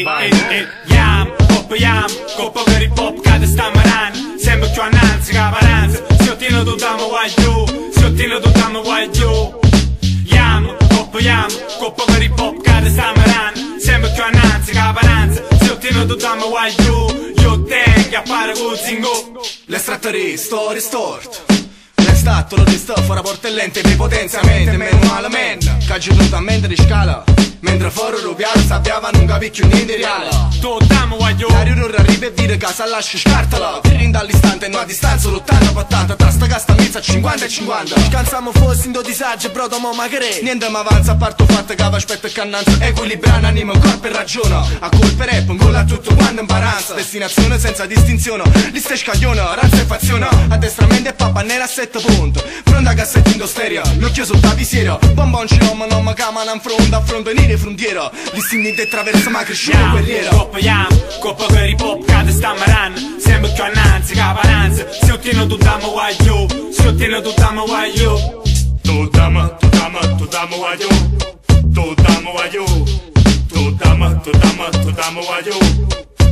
Yam, coppa per il pop, cade sta maran. Sembra più annanzi, caparanza. Si ottiene tutto a guaglio, si ottiene tutto a guaglio. Yam, coppa per il pop, cade sta maran. Sembra più annanzi, caparanza. Si ottiene tutto a guaglio. Io tengo a fare con zingo. L'estrattori, story stort. L'estatto lo disto, fuori portellente, prepotenziamente, meno malamente. Caggi tutto a mente di scala. Mentre fuori rubiale sappiavano un capicchio niente reale. Totamo guaglio. Dario non arriva e vide casa lascia scartala. Rin dall'istante e no a distanza lottando per tanto. Tra sta casta mizza 50 e 50. Scansiamo fossi in do disagio però domo magre. Niente m'avanza a parto fatto che aspetta e cannanza. Equilibrano anima, corpo e ragione. A colpe rap, un gol a tutto quanto imparanza. Destinazione senza distinzione. Liste scaglione, razza e fazione. Addestramento e pappa nera a 7 punti. Pronta cassetto in stereo. L'occhio sotto la visiera. Bonbon ci non mi camano in fronte a fronte nere frontiera. L'istinto attraverso ma cresciuto guerriera. Coppa per i pop, cade sta maran. Sembra più annanzi, caparanza. Si ottiene tutto a guaglio, si ottiene tutto a guaglio. Tutto a guaglio, tutto a guaglio, tutto a guaglio,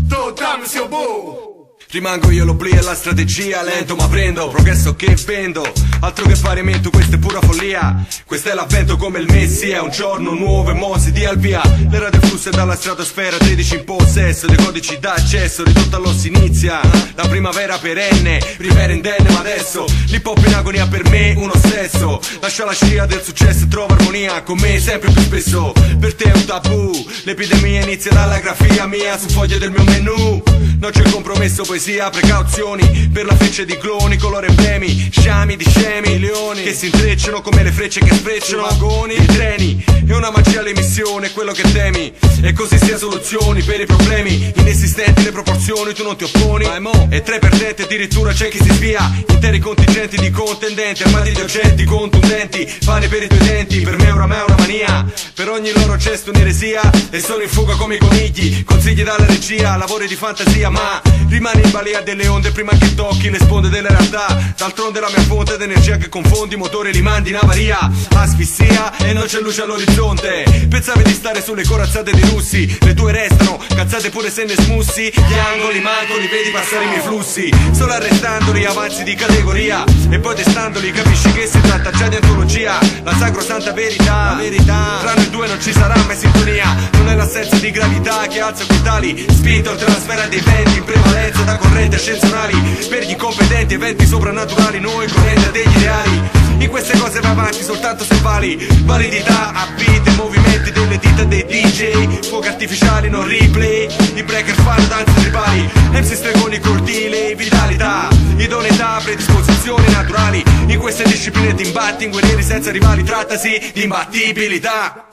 tutto a mio bo. Rimango io l'oblio e la strategia, lento ma prendo, progresso che vendo. Altro che parimento, questa è pura follia. Questo è l'avvento come il messia, un giorno nuovo e mo si dia al via. L'era del flusso è dalla stratosfera, 13 in possesso dei codici d'accesso, ridotto all'osso inizia la primavera perenne, primavera indenne ma adesso l'hip hop in agonia per me uno stesso. Lascia la scia del successo e trova armonia con me sempre più spesso. Per te è un tabù, l'epidemia inizia dalla grafia mia su foglie del mio menù. Non c'è compromesso, poi poesia, precauzioni per la freccia di cloni con loro emblemi, sciami di scemi, leoni che si intrecciano come le frecce che sfrecciano vagoni e treni. È una magia l'emissione, quello che temi, e così sia soluzioni per i problemi inesistenti, le proporzioni tu non ti opponi, e tre perdenti addirittura c'è chi si svia, interi contingenti di contendenti armati di oggetti contundenti, pane per i tuoi denti. Per me oramai è una mania, per ogni loro gesto un'eresia, e sono in fuga come i conigli, consigli dalla regia, lavori di fantasia, ma rimani in balia delle onde prima che tocchi le sponde della realtà. D'altronde la mia fonte d'energia che confondi, motori li mandi in avaria, asfissia e non c'è luce all'orizzonte. Pensavi di stare sulle corazzate dei russi, le tue restano cazzate pure se ne smussi, gli angoli manco li vedi passare i miei flussi, solo arrestandoli avanzi di categoria, e poi testandoli capisci che si tratta già di antologia, la sacrosanta verità, la verità. Tra noi due non ci sarà mai sintonia, non è l'assenza di gravità che alza quei tali, spinto oltre la sfera dei venti in prevalenza da correnti ascensionali, per gli incompetenti eventi soprannaturali, noi correnti a degli ideali. In queste cose va avanti soltanto se vali validità a beat e movimenti delle dita dei DJ, fuochi artificiali non replay, i breaker fanno danze tribali, MC stregoni cortili, vitalità, idoneità, predisposizioni naturali, in queste discipline ti imbatti in guerrieri senza rivali, trattasi di imbattibilità.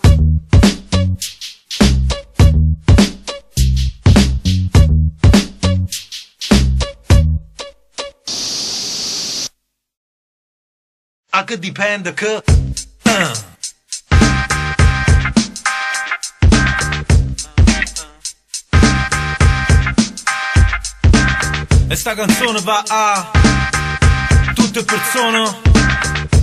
Che dipende che e sta canzone va a tutte persone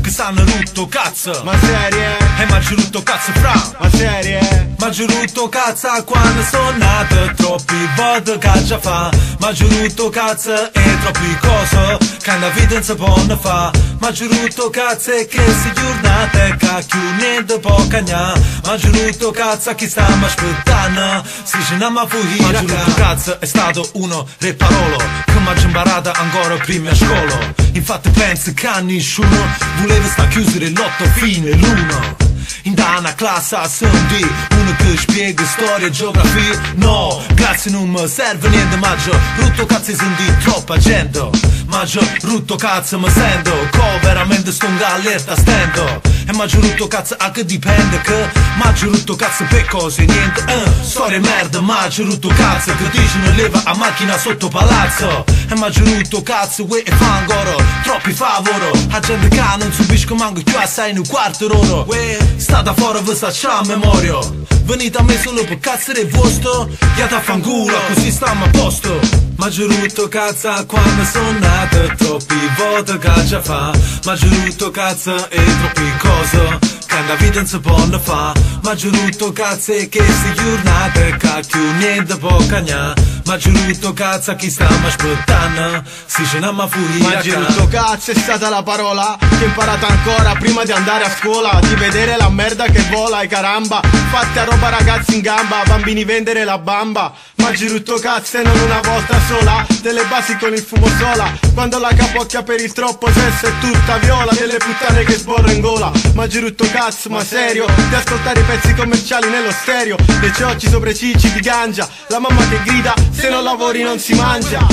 che sanno rutto cazzo. Ma serie? E mangi rutto cazzo fra. Ma serie? Mangi rutto cazzo quando sono nato, troppi volte che già fa. Mangi rutto cazzo e troppi cose che la vita non si può fa. Mangi rutto cazzo e che si giornate cacchio niente può cagnare. Mangi rutto cazzo chi stiamo aspettando, si ce n'ha ma fuori. Mangi rutto cazzo è stato uno re parolo che mi ha imparato ancora prima a scuola. Infatti penso che nessuno voleva sta chiudere l'otto fine l'uno. In dana classe a Sunday, uno che spiega storia e geografia. No, grazie non mi serve niente, maggio rutto cazzo senti troppa gente. Maggio rutto cazzo mi sento, co veramente sto in allerta stendo. E maggio rutto cazzo a che dipende che maggio rutto cazzo per cose niente. Storia merda, maggio rutto cazzo che dicono leva a macchina sotto palazzo. E maggio rutto cazzo e fa ancora troppi favoro a gente che non subisco manco più assai in un quarto d'ora. State fuori vi sta a memoria, venite a me solo per cazzo del vostro, chiata a fanculo così stiamo a posto. Maggio rutto cazzo quando sono nato, troppi volte che già fa. Maggio rutto cazzo e troppi cose che la vita non si può fa. Maggio rutto cazzo e che si giornate cacchio niente può cagnare. Maggio rutto cazzo chi stiamo aspettando, si ce n'ha ma fuori. Maggio rutto cazzo è stata la parola che ho imparato ancora prima di andare a scuola, di vedere la merda che vola e caramba, fatti a roba ragazzi in gamba, bambini vendere la bamba. Maggio rutto cazzo e non una volta sola, delle basi con il fumo sola, quando la capocchia per il troppo sesso è tutta viola, delle puttane che sborro in gola. Maggio rutto cazzo ma serio, di ascoltare i pezzi commerciali nello stereo, le ciocci sopra i cicci di ganja, la mamma che grida se non lavori non si mangia.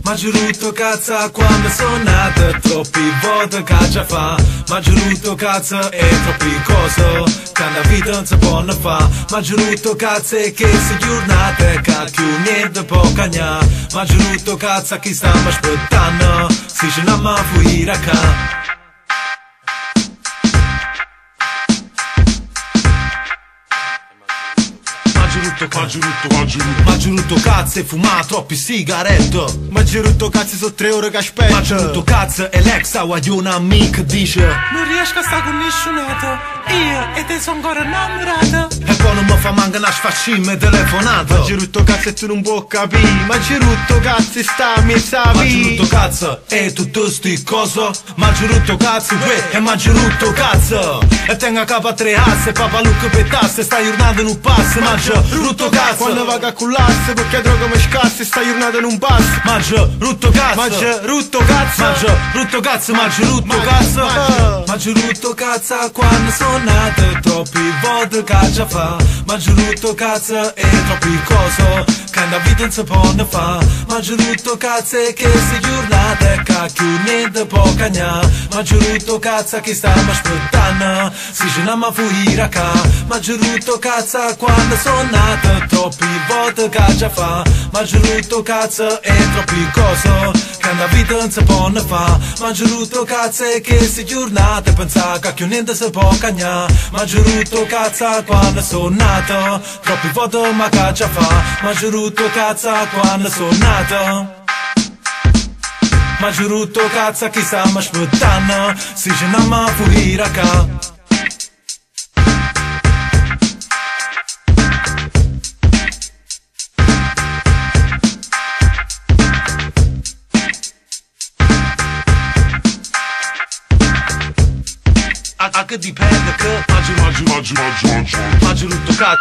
Maggio rutto cazzo quando sono nato, troppi volte che già fa. Maggio rutto cazzo e troppi cose che la vita non si può fa. Maggio rutto cazzo e che si giornate cacchio niente può cagnare. Maggio rutto cazzo chi stiamo aspettando, si ce n'ha ma fuori a ca. Maggio rutto cazzo e fuma troppi sigarette. Maggio rutto cazzo sono 3 ore che aspetto. Maggio rutto cazzo e l'ex di un'amica dice non riesco a stare con nessunato, io e te sono ancora innamorato. E poi non mi fa manca una sfascimma telefonata. Maggio rutto cazzo e tu non puoi capire. Maggio rutto cazzo e sta mi sapi. Maggio rutto cazzo e tutte sti cose. Maggio rutto cazzo e maggio rutto cazzo. E tenga a capo 3 asse, papà Luca per tasse, sta giornata non passa. Maggio rutto cazzo quando va a cullasse, perché droga mi scasse, sta giornata non passa. Maggio rutto cazzo. Maggio rutto cazzo. Maggio rutto cazzo, maggio rutto cazzo. Maggio rutto cazzo quando sono nato, troppi volte che già fa. Maggio rutto cazzo e troppi cose che che da vita non si può ne fa. Mangio tutto cazzo e che si giornata e cacchio niente può cagnà. Mangio tutto cazzo che stiamo aspettando, si ce n'ha ma fuira ca. Mangio tutto cazzo quando sono nato, troppi volte che già fa. Mangio tutto cazzo e troppi cose che da vita non si può ne fa. Mangio tutto cazzo e che si giornata e pensa cacchio niente si può cagnà. Mangio tutto cazzo quando sono nato, troppi volte ma che già fa. Mangio tutto cazzo quando sono nato. Mangio tutto cazzo che stiamo aspettando, si ce n'ha ma fuira ca. A che dipende che mangio tutto cazzo.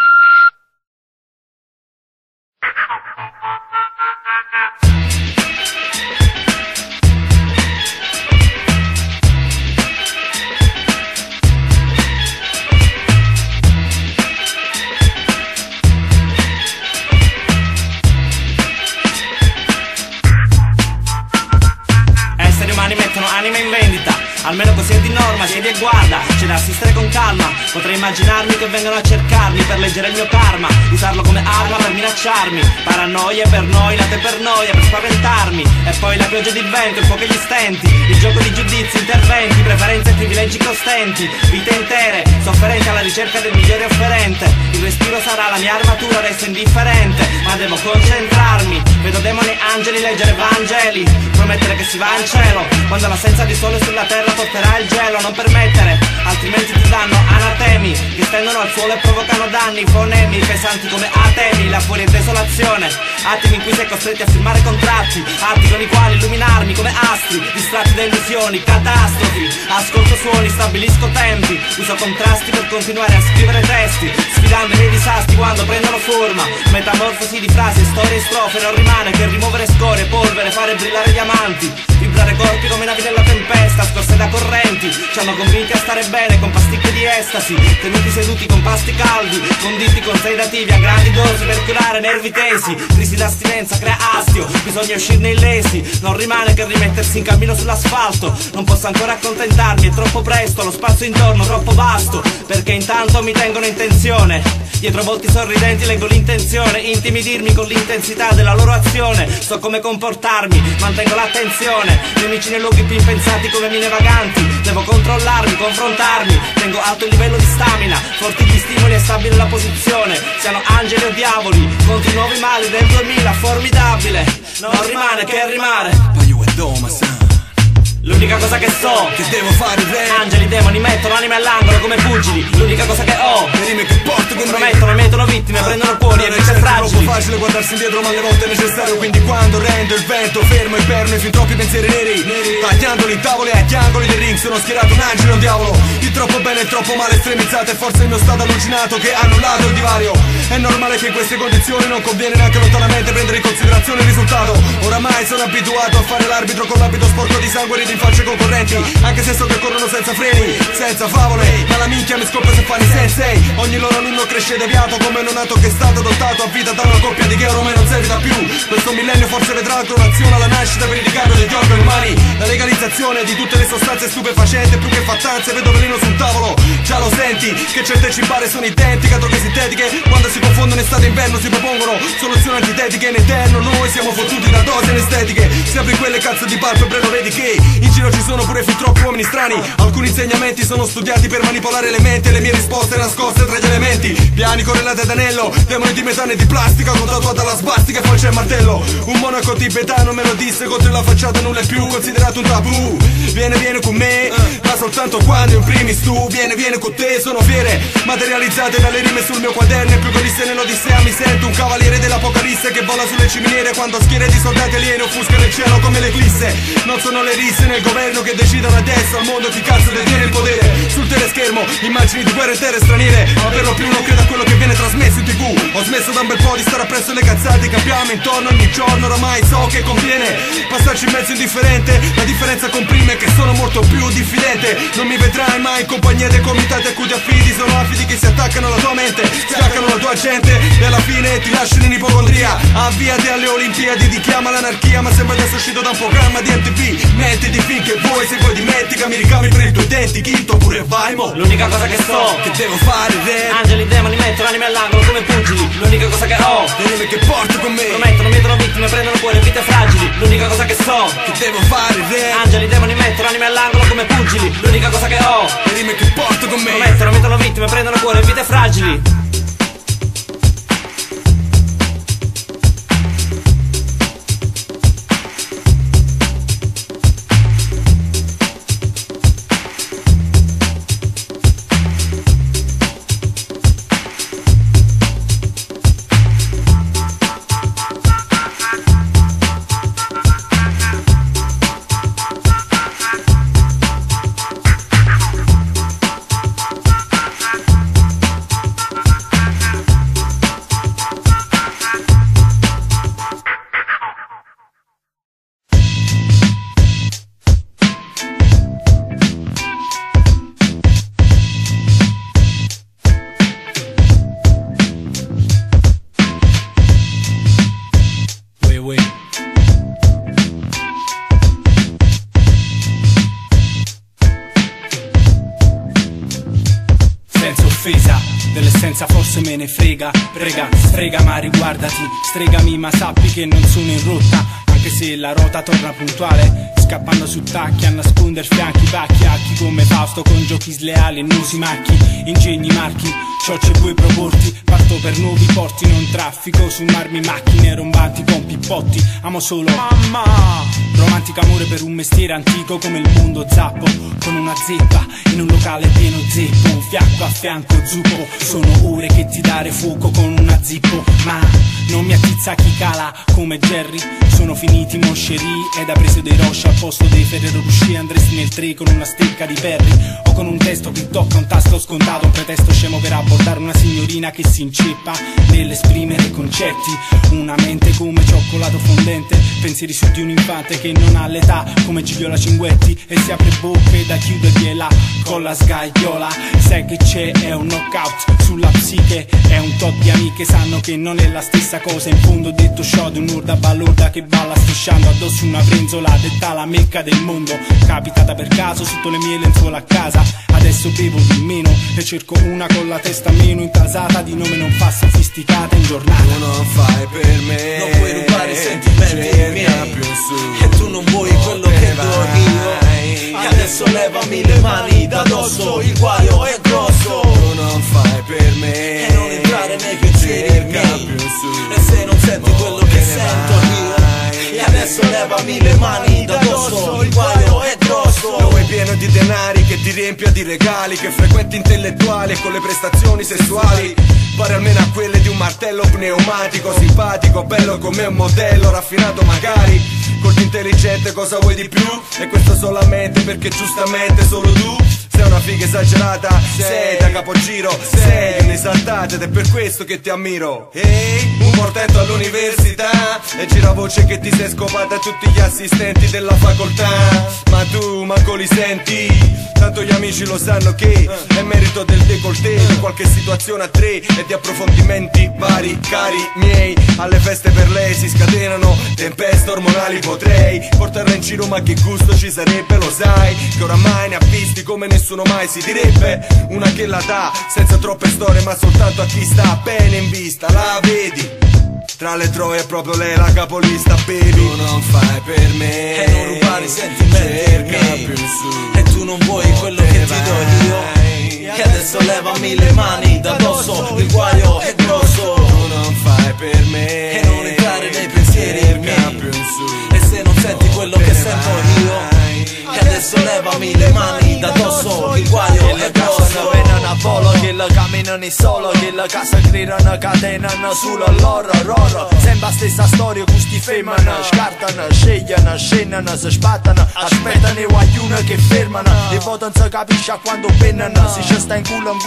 Esseri umani mettono anima in vendita, almeno così è di norma, siedi e guarda, c'è da assistere con calma. Potrei immaginarmi che vengano a cercarmi per leggere il mio karma, usarlo come arma per minacciarmi. Paranoie per noi, nate per noia, per spaventarmi. E poi la pioggia di vento, il fuoco e gli stenti, il gioco di giudizi, interventi, preferenze e privilegi costenti. Vite intere, sofferenti alla ricerca del migliore offerente. Il respiro sarà la mia armatura, resto indifferente, ma devo concentrarmi. Vedo demoni e angeli, leggere Vangeli, promettere che si va in cielo quando l'assenza di sole sulla terra porterà il gelo. Non permettere, altrimenti ti danno anatemi che stendono al suolo e provocano danni. Fonemi pesanti come atemi, la furia e desolazione. Attimi in cui sei costretti a firmare contratti, atti con i quali illuminarmi come astri, distratti da illusioni, catastrofi. Ascolto suoni, stabilisco tempi, uso contrasti per continuare a scrivere testi, sfidando i miei disastri quando prendono forma. Metamorfosi di frasi, storie e strofe, non rimane che rimuovere scorie, polvere, fare brillare diamanti, vibrare corpi come navi della tempesta, scorse da correnti. Ci hanno convinti a stare bene con pasticche di estasi, tenuti seduti con pasti caldi, conditi con sedativi a grandi dosi per curare nervi tesi. Crisi d'astinenza crea astio, bisogna uscirne illesi, non rimane che rimettersi in cammino sull'asfalto. Non posso ancora accontentarmi, è troppo presto, lo spazio intorno troppo vasto, perché intanto mi tengono in tensione. Dietro volti sorridenti leggo l'intenzione, intimidirmi con l'intensità della loro azione. So come comportarmi, mantengo l'attenzione, nemici nei luoghi più impensati come mine vaganti. Devo controllarmi, confrontarmi, tengo alto il livello di stamina, forti gli stimoli e stabile la posizione. Siano angeli o diavoli, contro i nuovi mali del 2000, formidabile. Non rimane che rimare. L'unica cosa che so, che devo fare re. Angeli, demoni mettono anime all'angolo come pugili. L'unica cosa che ho, le rime che porto con promettono, mettono vittime, prendono cuori e vite fragili. È troppo facile guardarsi indietro ma alle volte è necessario. Quindi quando rendo il vento fermo e perno i fin troppi pensieri neri, tagliandoli in tavoli agli angoli del ring, sono schierato un angelo e un diavolo. Il troppo bene e il troppo male estremizzato, e forse il mio stato allucinato che ha annullato il divario. È normale che in queste condizioni non conviene neanche lontanamente prendere in considerazione il risultato. Oramai sono abituato a fare l'arbitro con l'abito sporco di sangue di facce concorrenti, anche se so che corrono senza freni, senza favole, ma la minchia mi scoppia se fanno i sensei. Ogni loro alunno cresce deviato come non nato che è stato adottato a vita da una coppia di che ormai non servita più. Questo millennio forse vedrà la clonazione alla nascita per il ricambio degli organi umani, la legalizzazione di tutte le sostanze stupefacenti. Più che fattanze vedo veleno sul tavolo, già lo senti che certe cimbare sono identiche a droghe sintetiche. Quando si confondono estate e inverno si propongono soluzioni antitetiche in eterno. Noi siamo fottuti da dosi anestetiche, si apri quelle cazzo di palpebre, lo vedi che in giro ci sono pure fin troppi uomini strani. Alcuni insegnamenti sono studiati per manipolare elementi e le mie risposte nascoste tra gli elementi. Piani correlati ad anello, demoni di metano e di plastica, con tatuata la sbastica e poi c'è il martello. Un monaco tibetano me lo disse, contro la facciata nulla è più considerato un tabù. Viene con me, ma soltanto quando in primis tu viene con te. Sono fiere materializzate dalle rime sul mio quaderno, e più che disse nell'Odissea mi sento un cavaliere dell'Apocalisse che vola sulle ciminiere quando schiere di soldati alieni offuscano il cielo come l'eclisse. Non sono le risse nel governo che decidono adesso al mondo chi cazzo detiene il potere. Sul teleschermo immagini di guerre intere straniere, ma per lo più non credo a quello che viene trasmesso in TV. Ho smesso da un bel po' di stare appresso presso le cazzate che abbiamo intorno ogni giorno. Oramai so che conviene passarci in mezzo indifferente. La differenza comprime che sono molto più diffidente. Non mi vedrai mai in compagnia dei comitati a cui ti affidi. Sono afidi che si attaccano alla tua mente, staccano la tua gente e alla fine ti lasciano in ipocondria. Avviati alle Olimpiadi, ti chiama l'anarchia, ma sembra adesso uscito da un programma di MTV. Mettiti finché vuoi, se poi dimentica, mi ricami per i tuoi denti, quinto pure vai mo. L'unica cosa che so, che devo fare re. angeli, demoni, mettono anime all'angolo come pugili. L'unica cosa che ho, le rime che porto con me, promettono, mettono vittime, prendono cuore, vite fragili. L'unica cosa che so, che devo fare re. angeli, demoni, mettono anime all'angolo come pugili. L'unica cosa che ho, le rime che porto con me, promettono, mettono vittime, prendono cuore, vite fragili. Dell'essenza forse me ne frega, prega, strega ma riguardati, stregami ma sappi che non sono in rotta, anche se la rota torna puntuale, scappando su tacchi a nasconder fianchi pacchi, acchi come Fausto con giochi sleali e nusi macchi, ingegni marchi, ciocce puoi proporti, parto per nuovi porti, non traffico su marmi, macchine rombanti con pippotti, amo solo mamma, romantico amore per un mestiere antico come il mondo zappo, con una zeppa in un locale pieno zeppo, un fiacco a fianco zuppo, sono ore che ti dare fuoco con una zippo, ma non mi attizza chi cala come Jerry, sono finiti mosceri ed ha preso dei Roche al posto dei Ferrero Rocher, andresti nel 3 con una stecca di Perry o con un testo che tocca un tasto scontato, un pretesto scemo per abbordare una signorina che si inceppa nell'esprimere concetti, una mente come cioccolato fondente, pensieri su di un infante che non ha l'età come Gigliola Cinguetti e si apre bocche da chiudergliela con la sgagliola, sai che c'è, è un knockout sulla psiche, è un tot di amiche, sanno che non è la stessa cosa, in fondo detto show di un'urda balorda che balla strisciando addosso una brenzola, detta la mecca del mondo, capitata per caso sotto le mie lenzuola a casa, adesso bevo di meno e cerco una con la testa meno intasata, di nome non fa sofisticata in giornata. Tu non fai per me, non puoi rubare i sentimenti miei, più su, e tu non vuoi quello che do io, e adesso levami le mani da dosso, il guaio è grosso. Tu non fai per me, e non entrare nei pensieri miei, più su, e se non senti quello che sento io, e adesso levami le mani da dosso, il guaio è grosso. Dove è pieno di denari che ti riempia di regali, che frequenti intellettuali e con le prestazioni sessuali pare almeno a quelle di un martello pneumatico, simpatico, bello come un modello, raffinato magari, corto intelligente, cosa vuoi di più? E questo solamente perché giustamente solo tu sei una figa esagerata, sei da capogiro, sei un'esaltata ed è per questo che ti ammiro. Ehi, un portento all'università e gira voce che ti sei scopata a tutti gli assistenti della facoltà, ma tu manco li senti, tanto gli amici lo sanno che è merito del décolleté, di qualche situazione a tre e di approfondimenti vari, cari miei. Alle feste per lei si scatenano tempeste ormonali, potrei portarla in giro ma che gusto ci sarebbe, lo sai che oramai ne ha visti come nessuno mai, si direbbe una che la dà senza troppe storie ma soltanto a chi sta bene in vista, la vedi tra le troie è proprio lei la capolista, baby. Tu non fai per me, e non rubare i sentimenti miei, più su, e tu non vuoi quello che ti do io, e adesso levami le mani da dosso, il guaio è grosso. Tu non fai per me, e non entrare nei pensieri miei, più su, e se non senti quello che sento io, e adesso levami le mani da dosso, il guaio è grosso. Vengono a volo, che la camminano solo, che la casa creano catenano sulla loro roro. Sembra stessa storia, questi femmine scartano, scegliano, scendono, si spattano, aspettano i guaglioni che fermano, e poi non si capisce a quando pennano, se ci sta in culo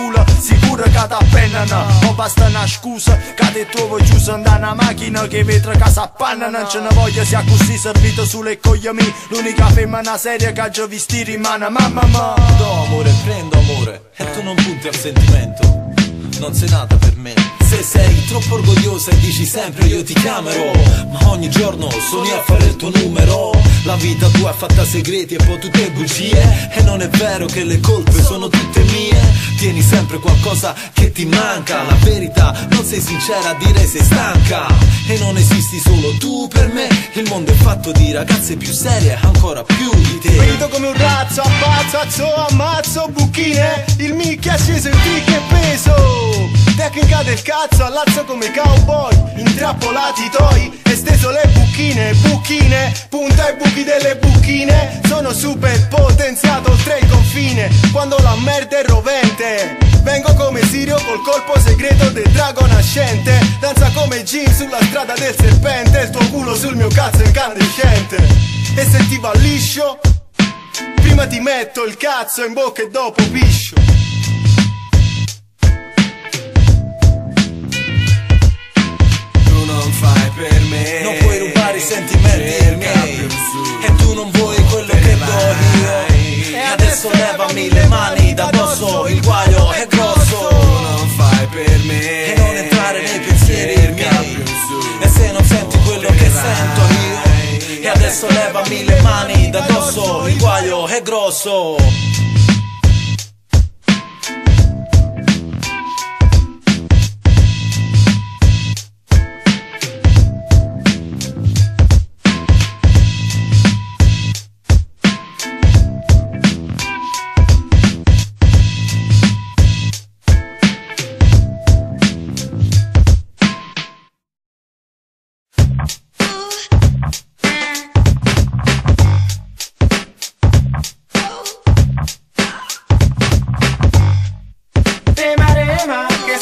sicuro che ti appennano. mo basta una scusa che te trovo giù andare una macchina che vetra casa a panna. Non ce ne voglio sia così servito sulle cogliami. L'unica femmina seria che già visti rimane mamma ma. Do amore, prendo amore e tu non punti al sentimento. Non sei nata per me. Se sei troppo orgogliosa e dici sempre io ti chiamerò, ma ogni giorno sogni a fare il tuo numero. La vita tua è fatta segreti e poi tutte bugie. E non è vero che le colpe sono tutte mie. Tieni sempre qualcosa che ti manca. La verità, non sei sincera, direi sei stanca. E non esisti solo tu per me. Il mondo è fatto di ragazze più serie, ancora più di te. Vedo come un razzo, abbazzo, ammazzo, buchine. Il micchia sceso il trick e peso. Tecnica del cazzo, allazzo come cowboy. Intrappolati i toi, esteso le buchine. Buchine, punta ai buchi delle buchine. Sono super potenziato oltre il confine. Quando la merda è rovente, vengo come Sirio col colpo segreto del drago nascente. Danza come Jim sulla strada del serpente. Il tuo culo sul mio cazzo incandescente. E se ti va liscio, prima ti metto il cazzo in bocca e dopo piscio. Non fai per me, non puoi rubare i sentimenti miei. E tu non vuoi quello che do io. E adesso levami le mani da dosso, il guaio è grosso. Non fai per me e non entrare nei pensieri miei. E se non senti quello che sento io. E adesso levami le mani da dosso, il guaio è grosso.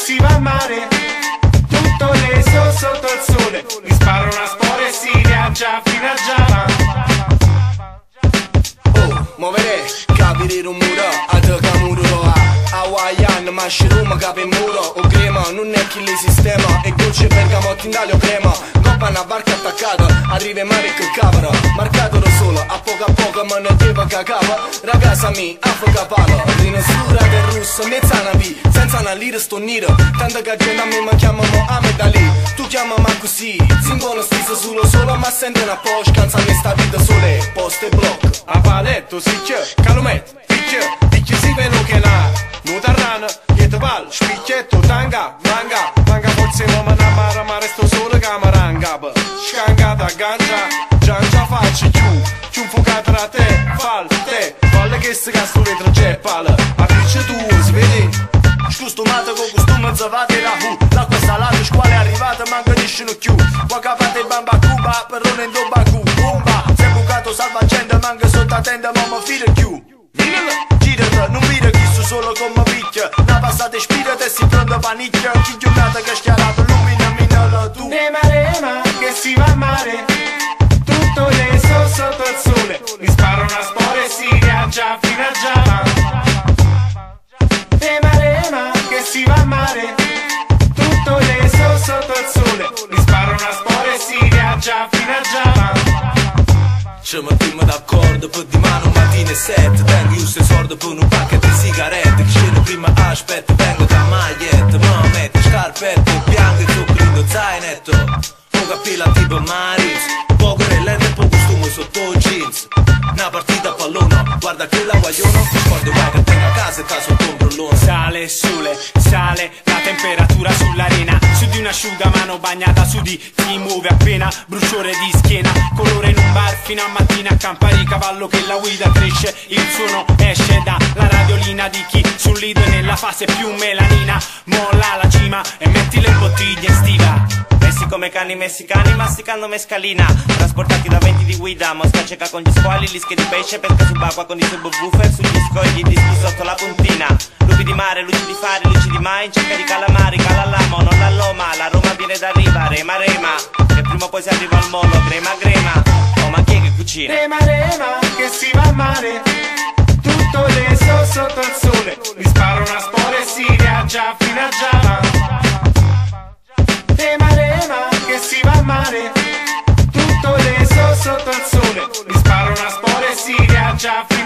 Si va a mare, tutto leso sotto il sole. Mi sparo una spora e si viaggia fino a Java. Oh, muovere, capire un muro, a te che muro lo ha. Hawaiian, mushroom, capi muro. O crema, non è chi li sistema. E dolce bergamotti in taglio crema. Coppa una barca attaccata, arriva in mare che cavano. Marcato da solo, a poco me ne devo cacava. Ragazza mi, affoga palo. Rinosura del russo, mezzana vi. Senza una lira sto nero. Tanta che gente a me mi chiama Mohamed Ali. Tu chiamami così, singono stesso solo. Ma sento una Porsche, canzone sta vita sole. Post e blocco. A paletto si c'è, calumet, picchia, dice si velo che là. Nuda rana, dietro val, spicchietto, tanga, manga forse uomo namara, ma resto solo camaranga. Scangata, giangia faccia ciù fucata da te, falle che si cazzo dentro c'è palla. A piccia tu, si vede? Scustumata con costume zavate da hu. L'acqua salata, squale è arrivata, manca di scino più. Qua capate bamba cuba, perrone in dobacu. Bomba, se è bucato salva gente, manca sotto a tenda, ma mi fide più. Girate, non vide chi su solo come picchia. Una passata ispirata e si prende panicchia. Chi giornata che è schiarato, illumina la tu. Rema, che si va a mare, tutto leso sotto il sole. Mi sparo una spora e si viaggia fino a Java. Rema, che si va a mare, tutto leso sotto il sole. Mi sparo una spora e si viaggia fino a Java. Ci mettiamo d'accordo per di mano mattina e sette. Tengo io se sordo per un pacchetto di sigarette. Che scendo prima aspetta, vengo da maglietta. Ma metto scarpette, bianche, zucchero in zainetto. Poca pila tipo Maris, poco relente e poco costume sotto jeans. Una partita a pallone, guarda che la guagliona. Quando vai che tengo a casa e sta sotto un brullone. Sale sole, sale la temperatura sull'arena. Su di un'asciugamano bagnata su di chi muove appena. Bruciore di schiena, colore in un bar fino a mattina. Campari cavallo che la guida cresce. Il suono esce dalla radiolina di chi sul lido è nella fase più melanina. Molla la cima e metti le bottiglie in stiva. Messi come cani messicani masticando mescalina. Trasportati da venti di guida, mosca cieca con gli squali, lische di pesce, pesca subacquea con i subwoofer sugli scogli, dischi sotto la puntina. Lupi di mare, luci di fari, luci di mai, in cerca di calamari, calallamo, non la loma, la Roma viene da riva, rema, che prima o poi si arriva al molo, crema, oh ma chi è che cucina? Rema, che si va a mare, tutto leso sotto il sole, mi sparo una spora e si viaggia fino a Java. mare, tutto leso sotto il sole, mi sparo una spora e si viaggia.